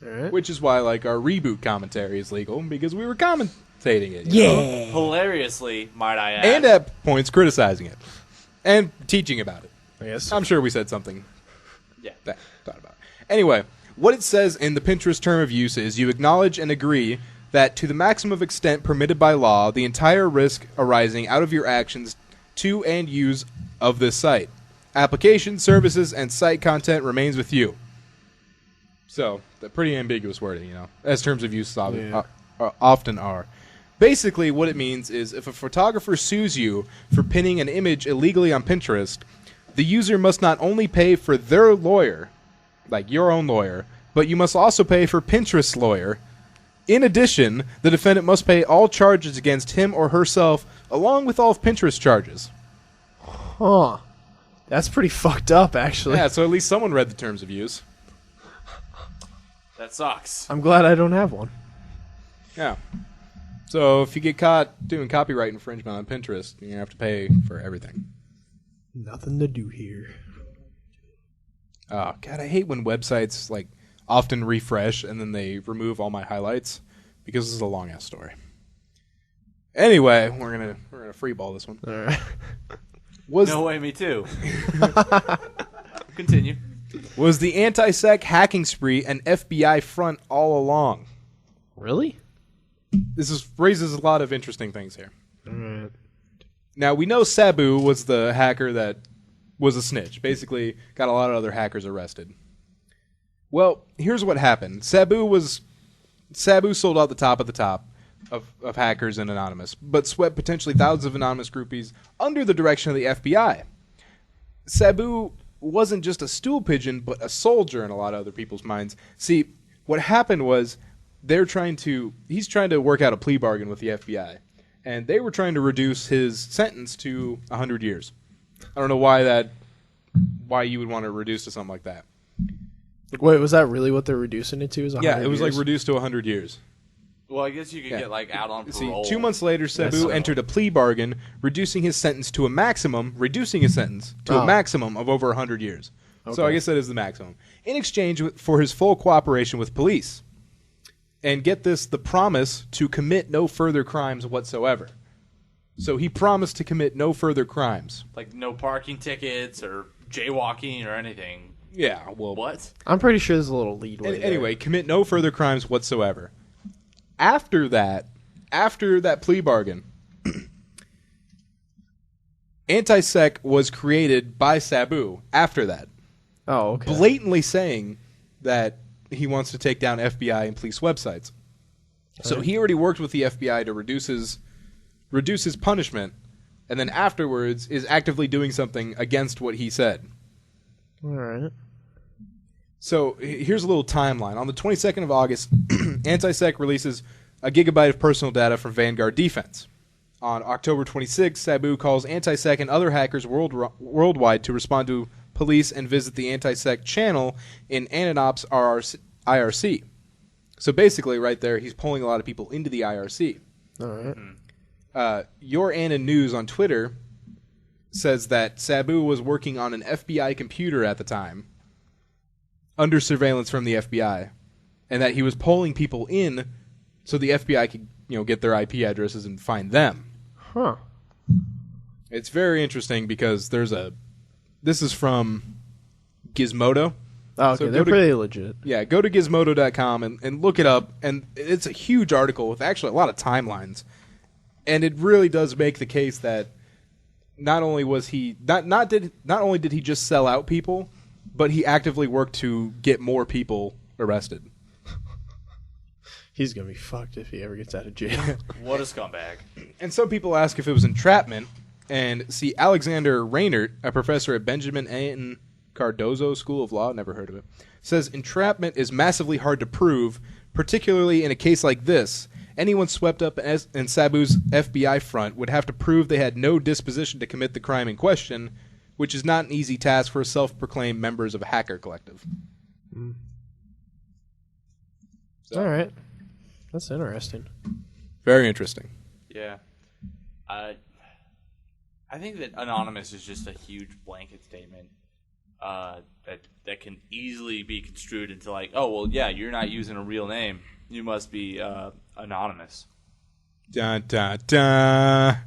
Speaker 1: All right.
Speaker 4: Which is why, like, our reboot commentary is legal, because we were commentating it. You know?
Speaker 5: Hilariously, might I add.
Speaker 4: And at points criticizing it. And teaching about it.
Speaker 1: I guess.
Speaker 4: I'm sure we said something
Speaker 5: Yeah.
Speaker 4: that thought about. Anyway, what it says in the Pinterest term of use is you acknowledge and agree that to the maximum extent permitted by law, the entire risk arising out of your actions to and use of this site. Application, services, and site content remains with you. So, pretty ambiguous wording, you know, as terms of use often are. Basically, what it means is if a photographer sues you for pinning an image illegally on Pinterest, the user must not only pay for their lawyer, like your own lawyer, but you must also pay for Pinterest's lawyer In addition, the defendant must pay all charges against him or herself, along with all of Pinterest charges.
Speaker 1: Huh. That's pretty fucked up, actually.
Speaker 4: Yeah, so at least someone read the terms of use.
Speaker 5: That sucks.
Speaker 1: I'm glad I don't have one.
Speaker 4: Yeah. So if you get caught doing copyright infringement on Pinterest, you're going to have to pay for everything.
Speaker 1: Nothing to do here.
Speaker 4: Oh, God, I hate when websites, like, often refresh and then they remove all my highlights because this is a long-ass story. Anyway, we're gonna freeball this one.
Speaker 1: All right.
Speaker 5: No way, me too. Continue.
Speaker 4: Was the anti-sec hacking spree an FBI front all along?
Speaker 1: Really?
Speaker 4: Raises a lot of interesting things here.
Speaker 1: All right.
Speaker 4: Now, we know Sabu was the hacker that was a snitch. Basically, got a lot of other hackers arrested. Well, here's what happened. Sabu sold out the top of hackers and Anonymous, but swept potentially thousands of Anonymous groupies under the direction of the FBI. Sabu wasn't just a stool pigeon, but a soldier in a lot of other people's minds. See, what happened was he's trying to work out a plea bargain with the FBI, and they were trying to reduce his sentence to 100 years. I don't know why you would want to reduce to something like that.
Speaker 1: Wait, was that really what they're reducing it to? Is 100
Speaker 4: Yeah, it was
Speaker 1: years?
Speaker 4: like reduced to 100 years.
Speaker 5: Well, I guess you could get like out on parole.
Speaker 4: See, 2 months later, Sabu entered a plea bargain, reducing his sentence to a maximum of over 100 years. Okay. So I guess that is the maximum. In exchange for his full cooperation with police. And get this, the promise to commit no further crimes whatsoever. So he promised to commit no further crimes.
Speaker 5: Like no parking tickets or jaywalking or anything.
Speaker 4: Yeah, well...
Speaker 5: What?
Speaker 1: I'm pretty sure there's a little leadway there.
Speaker 4: Anyway, commit no further crimes whatsoever. After that plea bargain, Anti-Sec was created by Sabu after that.
Speaker 1: Oh, okay.
Speaker 4: Blatantly saying that he wants to take down FBI and police websites. So he already worked with the FBI to reduce his punishment, and then afterwards is actively doing something against what he said.
Speaker 1: All right.
Speaker 4: So here's a little timeline. On the 22nd of August, Anti-Sec releases a gigabyte of personal data from Vanguard Defense. On October 26th, Sabu calls Anti-Sec and other hackers worldwide to respond to police and visit the Anti-Sec channel in Ananops IRC. So basically, right there, he's pulling a lot of people into the IRC.
Speaker 1: All right.
Speaker 4: Your Anna News on Twitter says that Sabu was working on an FBI computer at the time, under surveillance from the FBI, and that he was pulling people in so the FBI could, get their IP addresses and find them.
Speaker 1: Huh.
Speaker 4: It's very interesting because this is from Gizmodo.
Speaker 1: Oh, okay,
Speaker 4: So
Speaker 1: they're pretty legit.
Speaker 4: Yeah, go to gizmodo.com and look it up, and it's a huge article with actually a lot of timelines. And it really does make the case that not only was he not only did he just sell out people, but he actively worked to get more people arrested.
Speaker 1: He's gonna be fucked if he ever gets out of jail.
Speaker 5: What a scumbag.
Speaker 4: And some people ask if it was entrapment, and see Alexander Reinert, a professor at Benjamin A. Cardozo School of Law, never heard of it, says entrapment is massively hard to prove, particularly in a case like this. Anyone swept up in Sabu's FBI front would have to prove they had no disposition to commit the crime in question, which is not an easy task for self-proclaimed members of a hacker collective.
Speaker 1: All right. That's interesting.
Speaker 4: Very interesting.
Speaker 5: Yeah. I think that anonymous is just a huge blanket statement that can easily be construed into like, oh, well, yeah, you're not using a real name. You must be anonymous.
Speaker 4: Dun, dun, dun.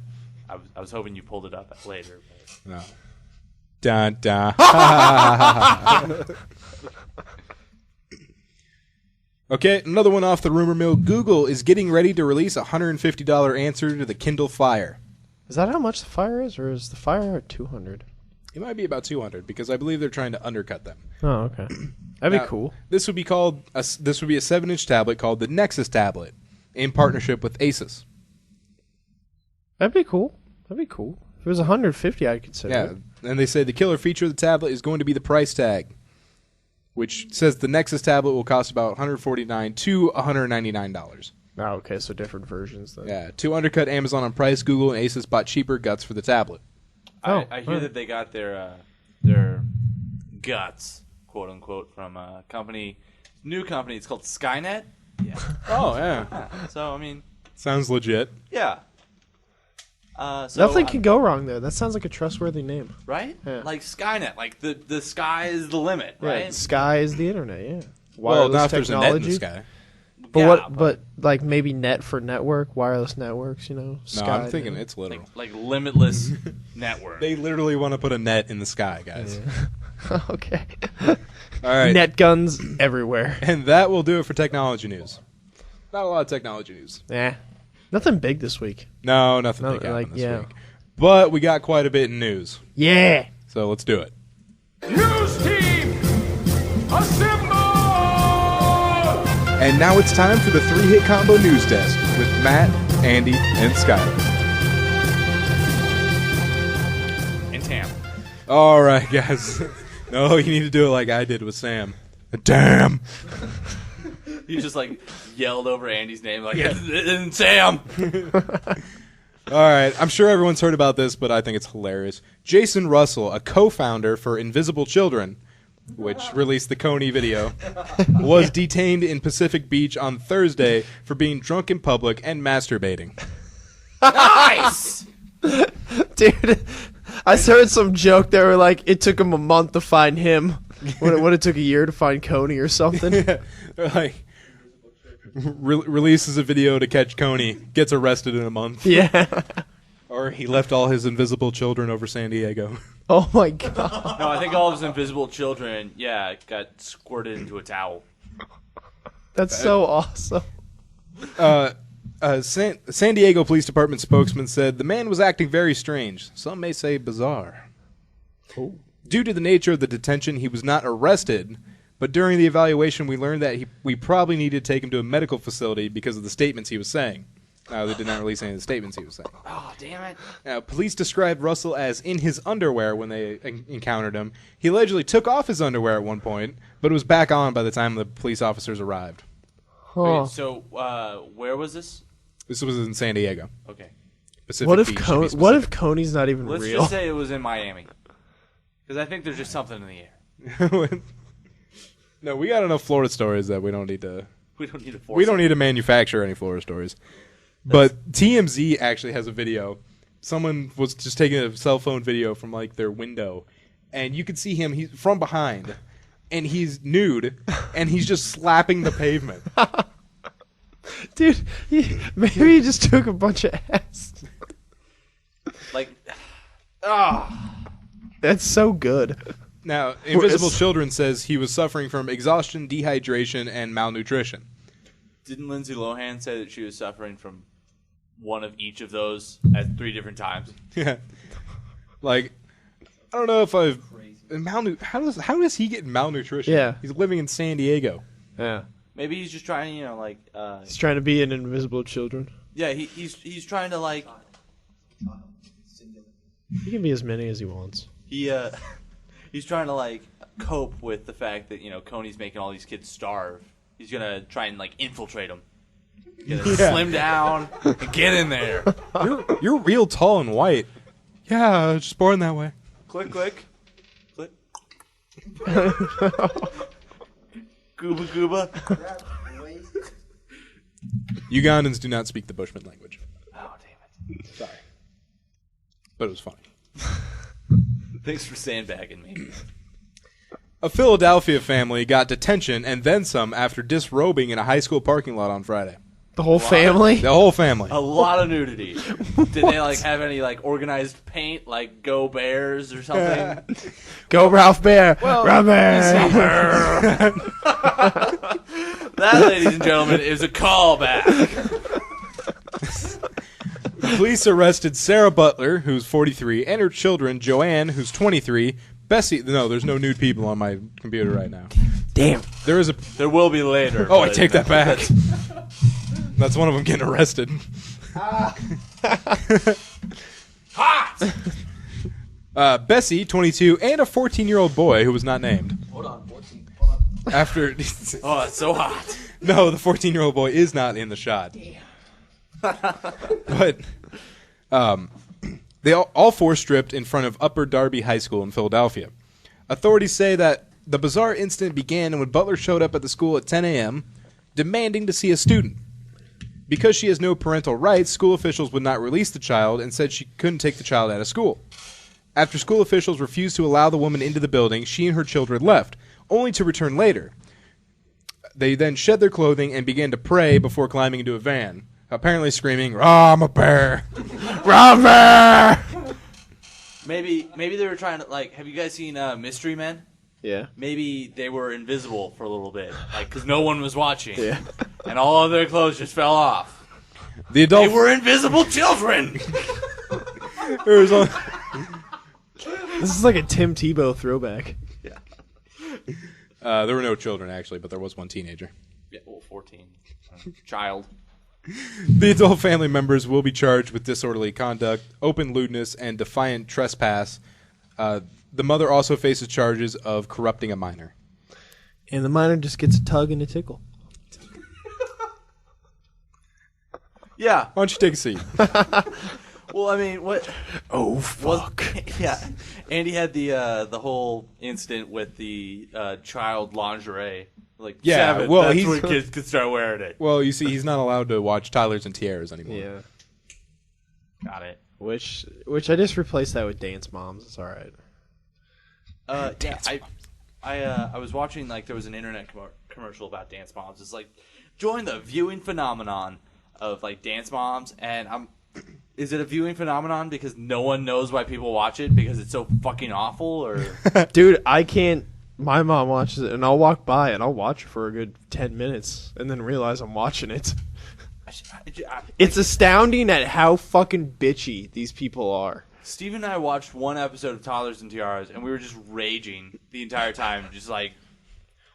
Speaker 5: I was hoping you pulled it up later. But...
Speaker 4: No. Dun, dun. Okay, another one off the rumor mill. Google is getting ready to release a $150 answer to the Kindle Fire.
Speaker 1: Is that how much the Fire is, or is the Fire at 200?
Speaker 4: It might be about 200 because I believe they're trying to undercut them.
Speaker 1: Oh, okay. That'd be cool.
Speaker 4: This would be a 7-inch tablet called the Nexus tablet in partnership with Asus.
Speaker 1: That'd be cool. If it was 150, I'd consider it.
Speaker 4: Yeah, and they say the killer feature of the tablet is going to be the price tag. which says the Nexus tablet will cost about $149 to $199.
Speaker 1: Oh, okay, so different versions then.
Speaker 4: Yeah, to undercut Amazon on price, Google and Asus bought cheaper guts for the tablet.
Speaker 5: I hear that they got their guts, quote unquote, from a new company. It's called Skynet. Yeah.
Speaker 4: Oh, yeah.
Speaker 5: So I mean,
Speaker 4: Sounds legit.
Speaker 5: yeah. So
Speaker 1: Nothing can go wrong there. That sounds like a trustworthy name.
Speaker 5: right?
Speaker 1: Yeah.
Speaker 5: Like Skynet, like the sky is the limit,
Speaker 1: Right.
Speaker 5: right?
Speaker 1: Sky is the internet, yeah.
Speaker 4: Well,
Speaker 1: Wireless
Speaker 4: not if there's a net in the
Speaker 1: technology.
Speaker 4: sky.
Speaker 1: But
Speaker 5: Yeah,
Speaker 1: but like maybe net for network, wireless networks, you know?
Speaker 4: No,
Speaker 1: Sky
Speaker 4: I'm thinking
Speaker 1: net.
Speaker 4: it's literal.
Speaker 5: like limitless network.
Speaker 4: They literally want to put a net in the sky, guys.
Speaker 1: Okay.
Speaker 4: All right.
Speaker 1: Net guns everywhere.
Speaker 4: And that will do it for technology news. Not a lot of technology news.
Speaker 1: Nothing big this week.
Speaker 4: No, nothing
Speaker 1: No,
Speaker 4: big happened
Speaker 1: like,
Speaker 4: this
Speaker 1: yeah.
Speaker 4: week. But we got quite a bit in news.
Speaker 1: Yeah.
Speaker 4: So let's do it.
Speaker 3: News team, assemble!
Speaker 4: And now it's time for the 3-hit combo news desk with Matt, Andy, and Skyler.
Speaker 5: and Tam.
Speaker 4: All right, guys. No, you need to do it like I did with Sam. Damn.
Speaker 5: He just like yelled over Andy's name, like and Sam.
Speaker 4: All right, I'm sure everyone's heard about this, but I think it's hilarious. Jason Russell, a co-founder for Invisible Children, which released the Coney video, was detained in Pacific Beach on Thursday for being drunk in public and masturbating.
Speaker 5: Nice.
Speaker 1: Dude, I heard some joke that were like, it took him a month to find him. When it took a year to find Coney or something.
Speaker 4: They're like, releases a video to catch Coney, gets arrested in a month.
Speaker 1: Yeah.
Speaker 4: Or he left all his invisible children over San Diego.
Speaker 1: Oh my god.
Speaker 5: No, I think all of his invisible children, got squirted into a towel.
Speaker 1: That's so awesome.
Speaker 4: San Diego Police Department spokesman said the man was acting very strange. Some may say bizarre. Due to the nature of the detention, he was not arrested, but during the evaluation, we learned that we probably needed to take him to a medical facility because of the statements he was saying. They did not release any of the statements he was saying.
Speaker 5: Oh, damn it.
Speaker 4: Now, police described Russell as in his underwear when they encountered him. He allegedly took off his underwear at one point, but it was back on by the time the police officers arrived.
Speaker 1: Huh.
Speaker 5: Wait, so where was this?
Speaker 4: This was in San Diego.
Speaker 5: Okay.
Speaker 4: Pacific
Speaker 1: What if
Speaker 4: Beach, to be
Speaker 1: what if
Speaker 4: specific.
Speaker 1: Coney's not even
Speaker 5: Let's
Speaker 1: real?
Speaker 5: just say it was in Miami. Because I think there's just something in the air.
Speaker 4: No, we got enough Florida stories that we don't need to.
Speaker 5: We don't need to force
Speaker 4: We don't need to manufacture any Florida stories. But TMZ actually has a video. Someone was just taking a cell phone video from like their window, and you could see him. He's from behind, and he's nude, and he's just slapping the pavement.
Speaker 1: Dude, maybe he just took a bunch of ass.
Speaker 5: Like,
Speaker 1: That's so good.
Speaker 4: Now, Invisible Children says he was suffering from exhaustion, dehydration, and malnutrition.
Speaker 5: didn't Lindsay Lohan say that she was suffering from one of each of those at 3 different times?
Speaker 4: Yeah, like I don't know if I've how does he get malnutrition?
Speaker 1: Yeah.
Speaker 4: He's living in San Diego.
Speaker 1: Yeah.
Speaker 5: Maybe he's just trying,
Speaker 1: He's trying to be an Invisible Children.
Speaker 5: yeah, he's trying to like
Speaker 1: He can be as many as he wants.
Speaker 5: he's trying to like cope with the fact that Coney's making all these kids starve. He's gonna try and like infiltrate them, slim down, and get in there.
Speaker 4: You're real tall and white. Yeah, I was just born that way.
Speaker 5: Click, click, click. Gooba, gooba.
Speaker 4: Ugandans do not speak the Bushman language.
Speaker 5: Oh damn it!
Speaker 4: Sorry, but it was funny.
Speaker 5: Thanks for sandbagging me.
Speaker 4: A Philadelphia family got detention and then some after disrobing in a high school parking lot on Friday.
Speaker 1: The whole family?
Speaker 4: The whole family.
Speaker 5: A lot of nudity. Did they like have any like organized paint, like Go Bears or something?
Speaker 1: Go Ralph Bear! Ralph Bear!
Speaker 5: That, ladies and gentlemen, is a callback.
Speaker 4: Police arrested Sarah Butler, who's 43, and her children, Joanne, who's 23, Bessie... No, there's no nude people on my computer right now.
Speaker 1: Damn.
Speaker 4: There is a...
Speaker 5: There will be later.
Speaker 4: Oh, I
Speaker 5: but-
Speaker 4: take that back. That's one of them getting arrested. Bessie, 22, and a 14-year-old boy who was not named.
Speaker 2: Hold on, 14.
Speaker 4: After
Speaker 5: Oh, it's so hot.
Speaker 4: no, the 14-year-old boy is not in the shot. But they all four stripped in front of Upper Darby High School in Philadelphia. Authorities say that the bizarre incident began when Butler showed up at the school at 10 a.m. demanding to see a student. Because she has no parental rights, school officials would not release the child and said she couldn't take the child out of school. After school officials refused to allow the woman into the building, she and her children left, only to return later. They then shed their clothing and began to pray before climbing into a van, apparently screaming, "Raw, I'm a bear! Raw, I'm a bear!"
Speaker 5: Maybe they were trying to, like, have you guys seen Mystery Men?
Speaker 1: Yeah.
Speaker 5: Maybe they were invisible for a little bit, like, because no one was watching.
Speaker 1: Yeah.
Speaker 5: And all of their clothes just fell off.
Speaker 4: The adult
Speaker 5: They were invisible children!
Speaker 4: there was only,
Speaker 1: This is like a Tim Tebow throwback.
Speaker 4: there were no children, actually, but there was one teenager.
Speaker 5: Yeah, well, 14. Child.
Speaker 4: The adult family members will be charged with disorderly conduct, open lewdness, and defiant trespass. The mother also faces charges of corrupting a minor.
Speaker 1: And the minor just gets a tug and a tickle.
Speaker 5: Yeah.
Speaker 4: Why don't you take a seat?
Speaker 5: Well, I mean, what...
Speaker 1: Oh, fuck.
Speaker 5: Yeah. Andy had the whole incident with the child lingerie. Like,
Speaker 4: Yeah,
Speaker 5: 7,
Speaker 4: well,
Speaker 5: that's
Speaker 4: he's-
Speaker 5: when kids could start wearing it.
Speaker 4: Well, you see, he's not allowed to watch Tyler's and Tiaras anymore.
Speaker 1: Yeah.
Speaker 5: Got it.
Speaker 1: Which I just replaced that with Dance Moms. It's all right.
Speaker 5: Yeah, I was watching, like, there was an internet commercial about Dance Moms. It's like, join the viewing phenomenon of, like, Dance Moms, and is it a viewing phenomenon because no one knows why people watch it because it's so fucking awful, or?
Speaker 1: Dude, I can't. My mom watches it, and I'll walk by and I'll watch it for a good 10 minutes and then realize I'm watching it. It's astounding at how fucking bitchy these people are.
Speaker 5: Steve and I watched one episode of Toddlers and Tiaras, and we were just raging the entire time, just like...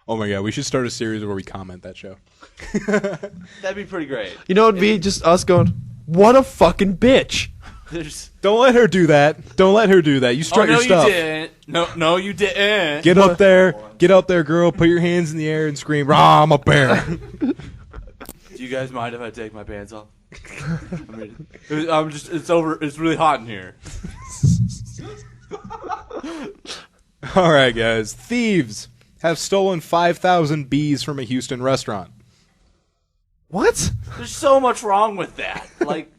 Speaker 4: Oh my god, we should start a series where we comment that show.
Speaker 5: That'd be pretty great.
Speaker 1: You know, it'd be just us going, "What a fucking bitch."
Speaker 5: There's...
Speaker 4: Don't let her do that. Don't let her do that. You strut
Speaker 5: no,
Speaker 4: your stuff.
Speaker 5: you didn't. No, you didn't.
Speaker 4: Get up there, girl. Put your hands in the air and scream, "Rah, I'm a bear."
Speaker 5: Do you guys mind if I take my pants off? I mean, it's over. It's really hot in here.
Speaker 4: All right, guys. Thieves have stolen 5,000 bees from a Houston restaurant.
Speaker 1: What?
Speaker 5: There's so much wrong with that. Like,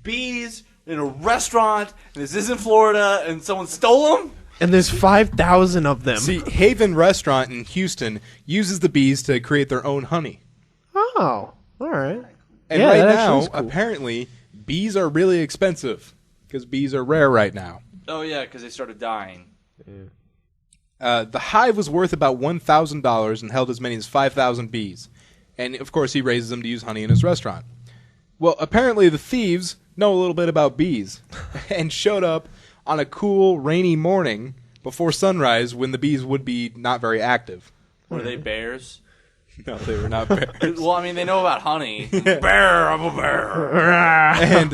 Speaker 5: bees in a restaurant, and this isn't Florida, and someone stole them?
Speaker 1: And there's 5,000 of them.
Speaker 4: See, Haven Restaurant in Houston uses the bees to create their own honey.
Speaker 1: Oh, all right.
Speaker 4: And
Speaker 1: Yeah,
Speaker 4: right
Speaker 1: that actually
Speaker 4: now,
Speaker 1: is cool.
Speaker 4: apparently, bees are really expensive because bees are rare right now.
Speaker 5: Oh, yeah, because they started dying.
Speaker 4: The hive was worth about $1,000 and held as many as 5,000 bees. And, of course, he raises them to use honey in his restaurant. Well, apparently the thieves know a little bit about bees and showed up on a cool, rainy morning before sunrise when the bees would be not very active.
Speaker 5: Were they bears?
Speaker 4: No, they were not bears.
Speaker 5: Well, I mean, they know about honey. Bear, I'm a bear.
Speaker 4: And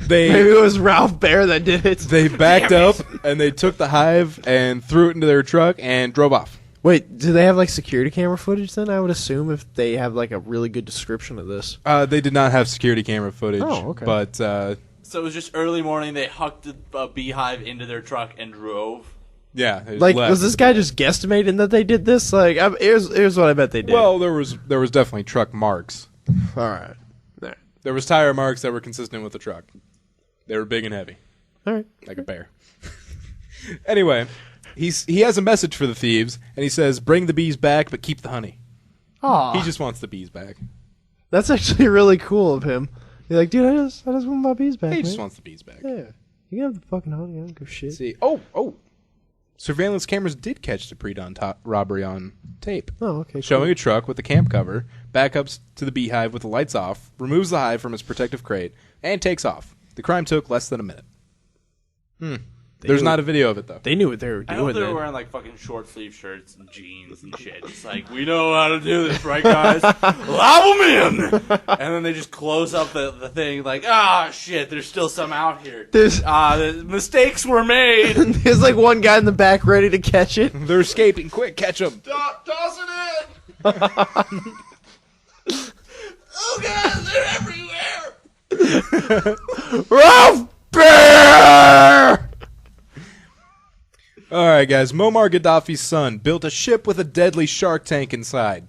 Speaker 1: Maybe
Speaker 4: they
Speaker 1: it was Ralph Bear that did it.
Speaker 4: they backed up and they took the hive and threw it into their truck and drove off.
Speaker 1: Wait, do they have like security camera footage then? I would assume if they have like a really good description of this.
Speaker 4: They did not have security camera footage.
Speaker 1: Oh, okay.
Speaker 4: But
Speaker 5: So it was just early morning, they hucked a beehive into their truck and drove.
Speaker 4: yeah, they
Speaker 1: Like,
Speaker 4: left.
Speaker 1: was this guy just guesstimating that they did this? Like, here's what I bet they did.
Speaker 4: Well, there was definitely truck marks.
Speaker 1: all right.
Speaker 4: There was tire marks that were consistent with the truck. They were big and heavy,
Speaker 1: All right.
Speaker 4: like a bear. Anyway, he has a message for the thieves, and he says, "Bring the bees back, but keep the honey."
Speaker 1: Aw,
Speaker 4: He just wants the bees back.
Speaker 1: that's actually really cool of him. You're like, dude, I just want my bees back.
Speaker 4: He just
Speaker 1: man.
Speaker 4: wants the bees back.
Speaker 1: Yeah, you can have the fucking honey. I don't give a shit.
Speaker 4: See, oh, surveillance cameras did catch the pre-dawn robbery on tape.
Speaker 1: Oh, okay.
Speaker 4: Showing a truck with a camp cover, backups to the beehive with the lights off, removes the hive from its protective crate, and takes off. The crime took less than a minute. There's not a video of it though.
Speaker 1: They knew what they were
Speaker 5: I hope
Speaker 1: doing.
Speaker 5: they were
Speaker 1: Then.
Speaker 5: wearing like fucking short sleeve shirts and jeans and shit. It's like, we know how to do this, right, guys? Lob them in! And then they just close up the thing like, shit, there's still some out here. The mistakes were made.
Speaker 1: There's like one guy in the back ready to catch it.
Speaker 4: They're escaping. Quick, catch them.
Speaker 5: Toss it in! Oh god, they're everywhere!
Speaker 1: Ralph Bear!
Speaker 4: All right, guys. Muammar Gaddafi's son built a ship with a deadly shark tank inside.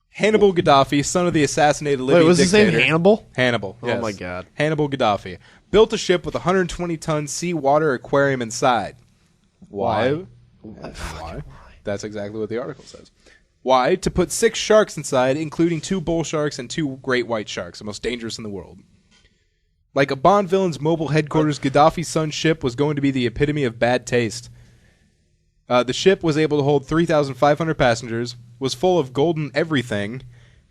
Speaker 4: Hannibal Gaddafi, son of the assassinated Libyan
Speaker 1: Wait, was his name
Speaker 4: dictator.
Speaker 1: Hannibal?
Speaker 4: Hannibal.
Speaker 1: Oh
Speaker 4: yes.
Speaker 1: my God.
Speaker 4: Hannibal Gaddafi built a ship with a 120-ton seawater aquarium inside. Why? Why? That's exactly what the article says. Why? To put 6 sharks inside, including 2 bull sharks and 2 great white sharks, the most dangerous in the world. Like a Bond villain's mobile headquarters, Gaddafi's son's ship was going to be the epitome of bad taste. The ship was able to hold 3,500 passengers, was full of golden everything,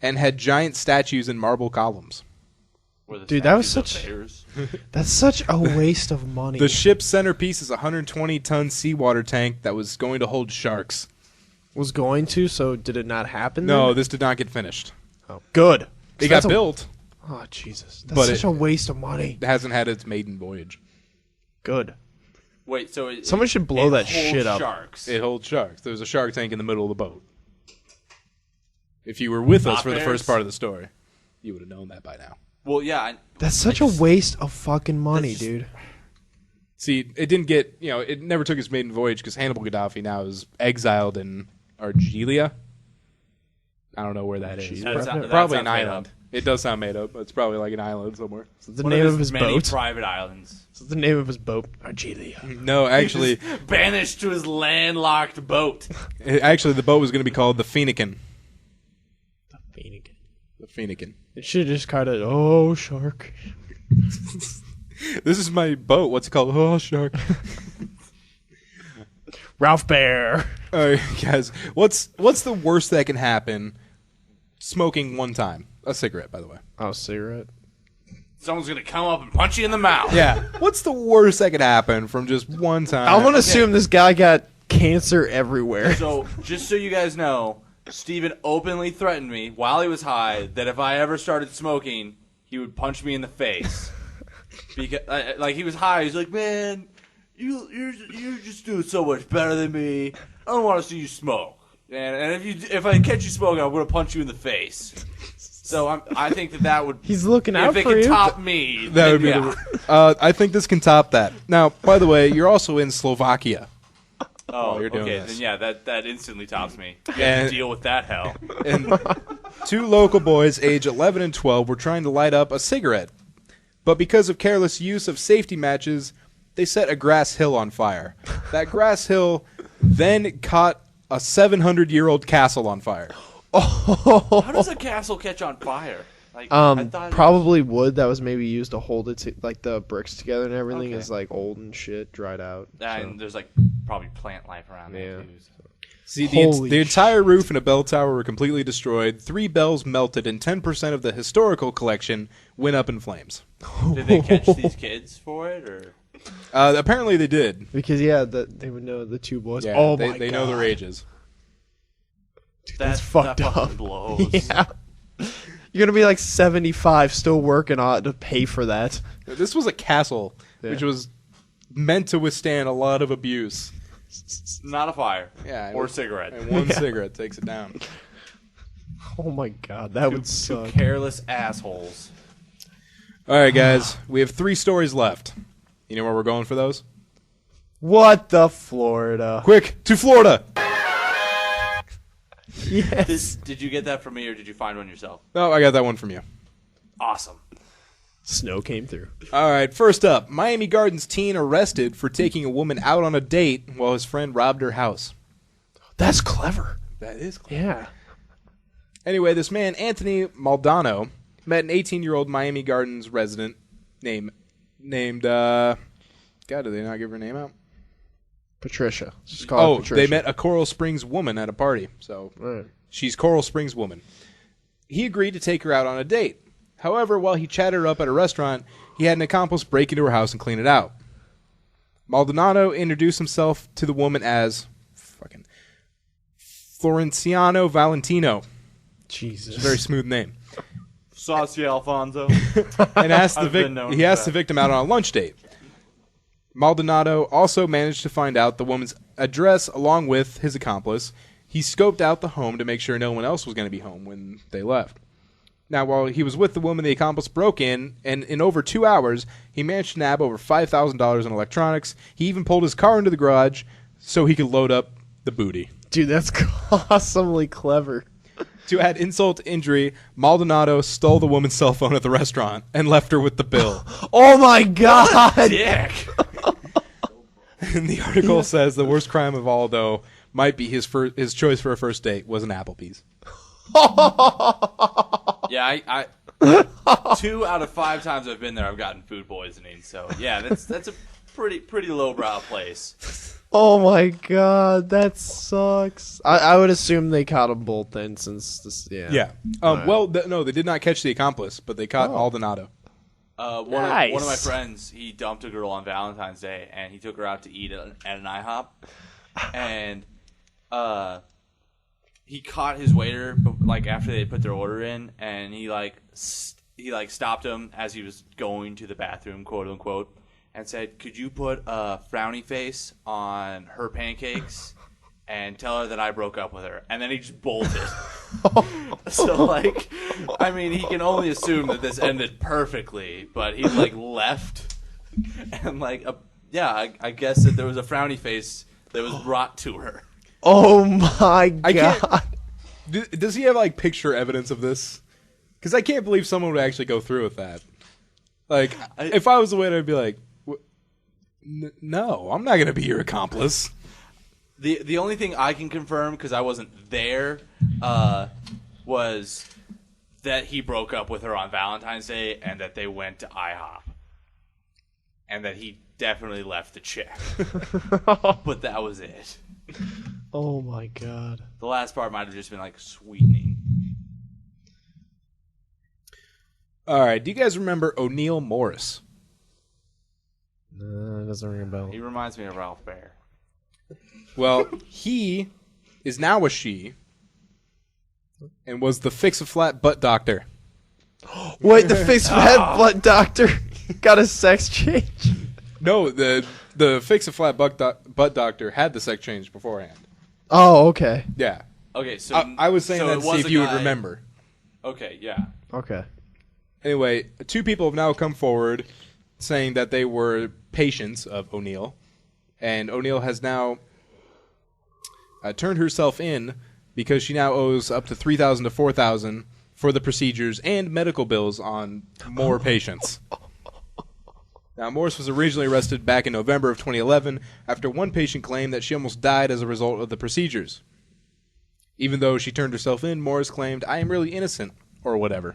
Speaker 4: and had giant statues in marble columns.
Speaker 1: Dude, that was that's such a waste of money.
Speaker 4: The ship's centerpiece is a 120-ton seawater tank that was going to hold sharks.
Speaker 1: Was going to, so did it not happen?
Speaker 4: No,
Speaker 1: then?
Speaker 4: this did not get finished.
Speaker 1: Oh, good.
Speaker 4: It got built.
Speaker 1: Oh, Jesus. That's
Speaker 4: But
Speaker 1: such a waste of money.
Speaker 4: It hasn't had its maiden voyage.
Speaker 1: Good.
Speaker 5: Wait, so
Speaker 1: Someone should blow that shit up.
Speaker 5: Sharks.
Speaker 4: It holds sharks. There's a shark tank in the middle of the boat. If you were with us
Speaker 5: Not
Speaker 4: for the
Speaker 5: bears?
Speaker 4: first part of the story, you would have known that by now.
Speaker 5: Well, yeah.
Speaker 1: That's such a waste of fucking money,
Speaker 5: That's
Speaker 1: dude.
Speaker 4: See, it didn't get, it never took its maiden voyage because Hannibal Gaddafi now is exiled in Argelia. I don't know where that is.
Speaker 5: That
Speaker 4: Probably
Speaker 5: sounds
Speaker 4: an
Speaker 5: made
Speaker 4: island.
Speaker 5: up.
Speaker 4: It does sound made up, but it's probably like an island somewhere.
Speaker 1: The
Speaker 5: One
Speaker 1: name
Speaker 5: of
Speaker 1: of his
Speaker 5: many
Speaker 1: boat.
Speaker 5: private islands.
Speaker 1: So the name of his boat, Argelia.
Speaker 4: No, actually,
Speaker 5: Banished to his landlocked boat.
Speaker 4: the boat was going to be called the Fenican. The Fenican.
Speaker 1: It should have just kind of, oh, shark.
Speaker 4: This is my boat. What's it called? Oh, shark.
Speaker 1: Ralph Bear.
Speaker 4: All right, guys. What's the worst that can happen? Smoking one time. A cigarette, by the way.
Speaker 1: Oh, cigarette.
Speaker 5: Someone's gonna come up and punch you in the mouth.
Speaker 4: Yeah. What's the worst that could happen from just one time?
Speaker 1: I'm going to assume this guy got cancer everywhere.
Speaker 5: So, just so you guys know, Steven openly threatened me while he was high that if I ever started smoking, he would punch me in the face. Because, like, he was high. He's like, man, you're just doing so much better than me. I don't want to see you smoke. And if I catch you smoking, I'm gonna punch you in the face. So I think that would.
Speaker 1: He's looking out
Speaker 5: if it
Speaker 1: for
Speaker 5: can
Speaker 1: you.
Speaker 5: top me,
Speaker 4: That would be
Speaker 5: yeah.
Speaker 4: I think this can top that. Now, by the way, you're also in Slovakia.
Speaker 5: Oh,
Speaker 4: you're doing
Speaker 5: okay.
Speaker 4: this.
Speaker 5: Then yeah, that instantly tops me. You have
Speaker 4: And-
Speaker 5: to deal with that hell.
Speaker 4: And 2 local boys, age 11 and 12, were trying to light up a cigarette. But because of careless use of safety matches, they set a grass hill on fire. That grass hill then caught a 700-year-old castle on fire.
Speaker 5: How does a castle catch on fire? Like, I thought
Speaker 1: Probably wood that was maybe used to hold it, like the bricks together and everything
Speaker 5: Okay.
Speaker 1: is like old and shit, dried out.
Speaker 5: and there's like probably plant life around there.
Speaker 1: Yeah.
Speaker 5: Too, so.
Speaker 4: See,
Speaker 1: Holy
Speaker 4: the entire roof and a bell tower were completely destroyed. 3 bells melted, and 10% of the historical collection went up in flames.
Speaker 5: Did they catch these kids for it, or?
Speaker 4: Apparently they did.
Speaker 1: Because they would know the 2 boys.
Speaker 4: Yeah,
Speaker 1: Oh
Speaker 4: they,
Speaker 1: my
Speaker 4: they
Speaker 1: god,
Speaker 4: know their ages.
Speaker 1: that's fucked
Speaker 5: that
Speaker 1: up.
Speaker 5: fucking blows.
Speaker 1: Yeah, you're gonna be like 75, still working on to pay for that.
Speaker 4: This was a castle, which was meant to withstand a lot of abuse.
Speaker 5: Not a fire.
Speaker 4: Yeah,
Speaker 5: Or a cigarette.
Speaker 4: And one cigarette takes it down.
Speaker 1: Oh my god, that would
Speaker 5: Two
Speaker 1: suck.
Speaker 5: careless assholes.
Speaker 4: All right, guys, we have 3 stories left. You know where we're going for those?
Speaker 1: What the Florida?
Speaker 4: Quick, to Florida!
Speaker 1: Yes.
Speaker 5: Did you get that from me, or did you find one yourself?
Speaker 4: Oh, I got that one from you.
Speaker 5: Awesome.
Speaker 1: Snow came through.
Speaker 4: All right, first up, Miami Gardens teen arrested for taking a woman out on a date while his friend robbed her house.
Speaker 1: That's clever.
Speaker 4: That is clever.
Speaker 1: Yeah.
Speaker 4: Anyway, this man, Anthony Maldonado, met an 18-year-old Miami Gardens resident named God, did they not give her name out?
Speaker 1: Patricia. Just call her
Speaker 4: Oh,
Speaker 1: Patricia.
Speaker 4: they met a Coral Springs woman at a party. So
Speaker 1: Right.
Speaker 4: she's Coral Springs woman. He agreed to take her out on a date. However, while he chatted her up at a restaurant, he had an accomplice break into her house and clean it out. Maldonado introduced himself to the woman as fucking Florenciano Valentino.
Speaker 1: Jesus.
Speaker 4: Very smooth name.
Speaker 5: Saucy Alfonso.
Speaker 4: And asked
Speaker 5: I've been known
Speaker 4: he
Speaker 5: for
Speaker 4: asked
Speaker 5: that.
Speaker 4: the victim out on a lunch date. Maldonado also managed to find out the woman's address along with his accomplice. He scoped out the home to make sure no one else was going to be home when they left. Now, while he was with the woman, the accomplice broke in, and in over 2 hours, he managed to nab over $5,000 in electronics. He even pulled his car into the garage so he could load up the booty.
Speaker 1: Dude, that's awesomely clever.
Speaker 4: To add insult to injury, Maldonado stole the woman's cell phone at the restaurant and left her with the bill.
Speaker 1: Oh my god!
Speaker 5: Dick.
Speaker 4: And the article says the worst crime of all, though, might be his choice for a first date was an Applebee's.
Speaker 5: Yeah, I 2 out of 5 times I've been there, I've gotten food poisoning. So yeah, that's a pretty lowbrow place.
Speaker 1: Oh my god, that sucks. I would assume they caught them both then, since this. Yeah.
Speaker 4: Yeah. Well, no, they did not catch the accomplice, but they caught Maldonado.
Speaker 5: One of my
Speaker 1: Nice.
Speaker 5: friends, he dumped a girl on Valentine's Day, and he took her out to eat at an IHOP, and he caught his waiter like after they put their order in, and he stopped him as he was going to the bathroom, quote unquote, and said, "Could you put a frowny face on her pancakes and tell her that I broke up with her?" And then he just bolted. So, like, I mean, he can only assume that this ended perfectly, but he, like, left. And, like, I guess that there was a frowny face that was brought to her.
Speaker 1: Oh my god.
Speaker 4: I can't. Does he have like picture evidence of this? Because I can't believe someone would actually go through with that. Like, if I was the waiter, I'd be like, "No, I'm not going to be your accomplice."
Speaker 5: The only thing I can confirm, because I wasn't there, was that he broke up with her on Valentine's Day and that they went to IHOP. And that he definitely left the check. But that was it.
Speaker 1: Oh my god.
Speaker 5: The last part might have just been like sweetening.
Speaker 4: All right. Do you guys remember O'Neal Morris?
Speaker 1: It doesn't ring a bell.
Speaker 5: He reminds me of Ralph Baer.
Speaker 4: Well, he is now a she and was the fix-a-flat butt doctor.
Speaker 1: Wait, the fixed head blood doctor got a sex change?
Speaker 4: No, the fix-a-flat butt doctor had the sex change beforehand.
Speaker 1: Oh, okay.
Speaker 4: Yeah.
Speaker 5: Okay, so
Speaker 4: I was saying
Speaker 5: so
Speaker 4: that
Speaker 5: it
Speaker 4: to
Speaker 5: was
Speaker 4: see if
Speaker 5: a
Speaker 4: you would
Speaker 5: guy-
Speaker 4: remember.
Speaker 5: Okay, yeah.
Speaker 1: Okay.
Speaker 4: Anyway, 2 people have now come forward saying that they were patients of O'Neal, and O'Neal has now turned herself in because she now owes up to $3,000 to $4,000 for the procedures and medical bills on more patients. Now, Morris was originally arrested back in November of 2011 after one patient claimed that she almost died as a result of the procedures. Even though she turned herself in, Morris claimed, "I am really innocent," or whatever.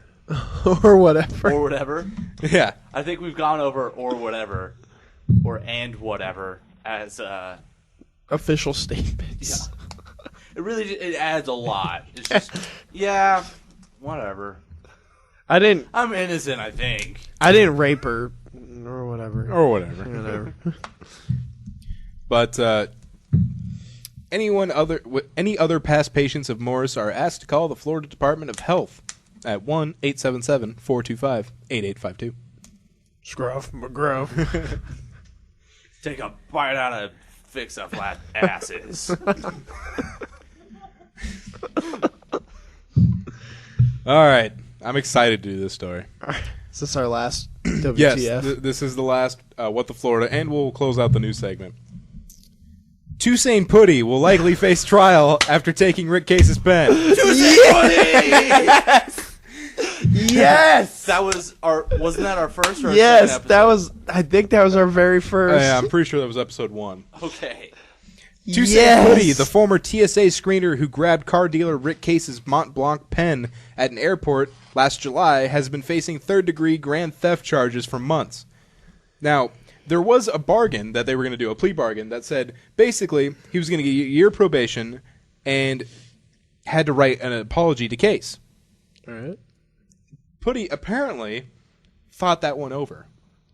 Speaker 1: Or whatever.
Speaker 5: Or whatever.
Speaker 4: Yeah.
Speaker 5: I think we've gone over or whatever, or and whatever, as
Speaker 1: Official statements.
Speaker 5: yeah. It adds a lot. It's just, yeah, whatever.
Speaker 1: I'm
Speaker 5: innocent, I think.
Speaker 1: I didn't rape her. Or whatever.
Speaker 4: Or whatever.
Speaker 1: Whatever.
Speaker 4: But any other past patients of Morris are asked to call the Florida Department of Health at 1-877-425-8852.
Speaker 1: Scruff McGruff.
Speaker 5: Take a bite out of fix-a-flat asses.
Speaker 4: All right. I'm excited to do this story.
Speaker 1: Is this our last WTF?
Speaker 4: Yes, this is the last What the Florida, and we'll close out the news segment. Toussaint Putty will likely face trial after taking Rick Case's pen.
Speaker 1: Yes!
Speaker 5: Wasn't that our first or
Speaker 1: Yes,
Speaker 5: second
Speaker 1: that
Speaker 5: episode?
Speaker 1: was. I think that was our very first.
Speaker 4: Yeah, I'm pretty sure that was episode 1.
Speaker 5: Okay.
Speaker 4: Toussaint
Speaker 1: Yes!
Speaker 4: Putty, the former TSA screener who grabbed car dealer Rick Case's Mont Blanc pen at an airport last July, has been facing third-degree grand theft charges for months. Now, there was a bargain that they were going to do, a plea bargain, that said basically he was going to get a year probation and had to write an apology to Case.
Speaker 1: All right.
Speaker 4: Putty apparently thought that one over.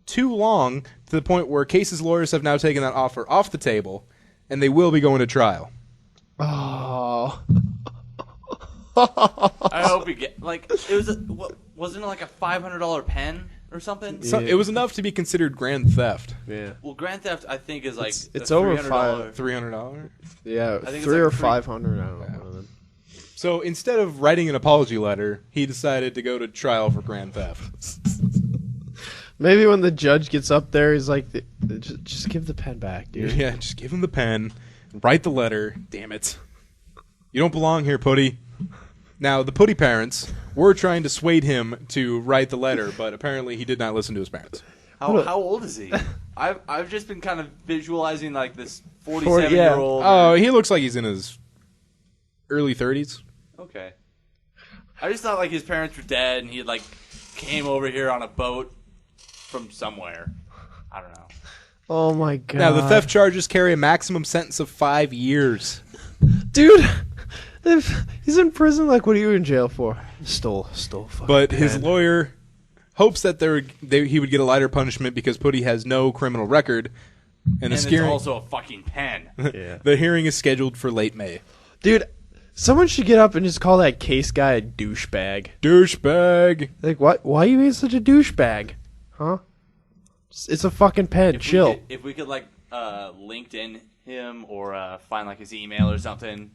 Speaker 4: too long to the point where Case's lawyers have now taken that offer off the table, and they will be going to trial.
Speaker 1: Oh.
Speaker 5: I hope you get wasn't it like a $500 pen or something?
Speaker 4: So it was enough to be considered grand theft.
Speaker 1: Yeah.
Speaker 5: Well, grand theft I think is like
Speaker 1: it's over
Speaker 4: $300.
Speaker 1: Yeah,
Speaker 5: I think it's
Speaker 1: 3
Speaker 5: like
Speaker 1: or 500. I don't know. One of them.
Speaker 4: So instead of writing an apology letter, he decided to go to trial for grand theft.
Speaker 1: Maybe when the judge gets up there, he's like, just give the pen back, dude.
Speaker 4: Yeah, just give him the pen, write the letter. Damn it. You don't belong here, Putty. Now, the Putty parents were trying to sway him to write the letter, but apparently he did not listen to his parents.
Speaker 5: How old is he? I've just been kind of visualizing like this 47-year-old.
Speaker 4: Oh, he looks like he's in his early 30s.
Speaker 5: Okay. I just thought like his parents were dead and he like came over here on a boat from somewhere. I don't know.
Speaker 1: Oh my god.
Speaker 4: Now, the theft charges carry a maximum sentence of 5 years.
Speaker 1: Dude, if he's in prison, like, what are you in jail for? Stole fucking
Speaker 4: But
Speaker 1: pen.
Speaker 4: his lawyer hopes that he would get a lighter punishment because Putty has no criminal record. And
Speaker 5: It's also a fucking pen.
Speaker 1: Yeah.
Speaker 4: The hearing is scheduled for late May.
Speaker 1: Dude, someone should get up and just call that Case guy a douchebag.
Speaker 4: Douchebag.
Speaker 1: Like, what? Why are you being such a douchebag? Huh? It's a fucking pen. Chill.
Speaker 5: If we could like LinkedIn him or find like his email or something,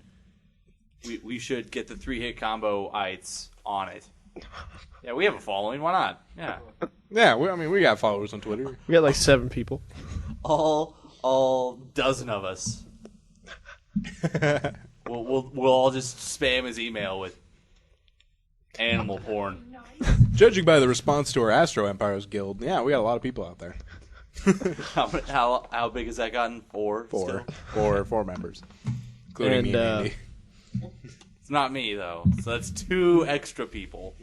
Speaker 5: we should get the 3-hit combo-ites on it. Yeah, we have a following. Why not? Yeah.
Speaker 4: Yeah, we got followers on Twitter.
Speaker 1: We got like 7 people.
Speaker 5: All dozen of us. we'll all just spam his email with animal porn.
Speaker 4: Judging by the response to our Astro Empires Guild, yeah, we got a lot of people out there.
Speaker 5: How big has that gotten? 4? Still?
Speaker 4: Four members, including me and Andy.
Speaker 5: It's not me though, so that's 2 extra people.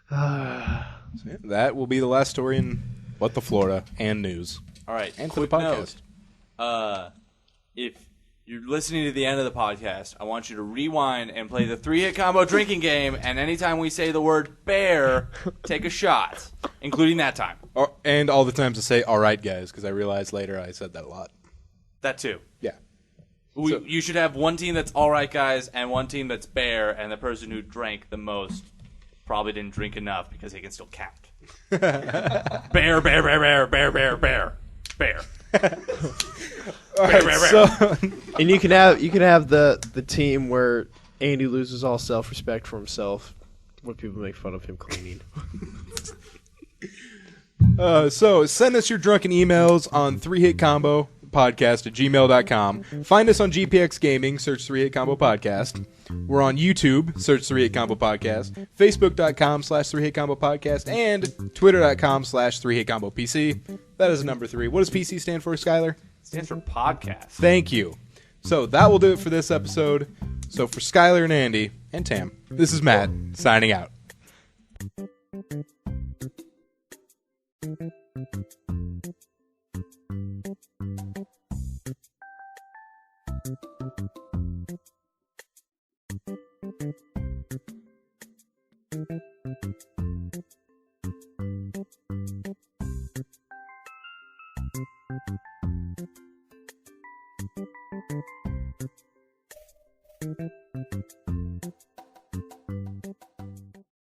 Speaker 4: So, yeah, that will be the last story in What the Florida and news.
Speaker 5: All right,
Speaker 4: And for the
Speaker 5: quick
Speaker 4: podcast.
Speaker 5: note. If you're listening to the end of the podcast, I want you to rewind and play the 3-hit combo drinking game, and anytime we say the word bear, take a shot, including that time.
Speaker 4: And all the times to say, all right, guys, because I realized later I said that a lot.
Speaker 5: That too.
Speaker 4: Yeah.
Speaker 5: You should have one team that's all right, guys, and one team that's bear, and the person who drank the most probably didn't drink enough because he can still count. Bear, bear, bear, bear, bear, bear, bear, bear.
Speaker 4: All right, so
Speaker 1: And you can have the team where Andy loses all self-respect for himself when people make fun of him cleaning.
Speaker 4: So send us your drunken emails on 3-hit combo podcast at gmail.com. Find us on GPX Gaming, search 3-hit combo podcast. We're on YouTube, search 3-hit combo podcast, facebook.com/3-hit combo podcast, and twitter.com/3-hit combo PC. That is number 3. What does PC stand for, Skylar?
Speaker 5: It stands for podcast.
Speaker 4: Thank you. So that will do it for this episode. So for Skylar and Andy and Tam, this is Matt signing out.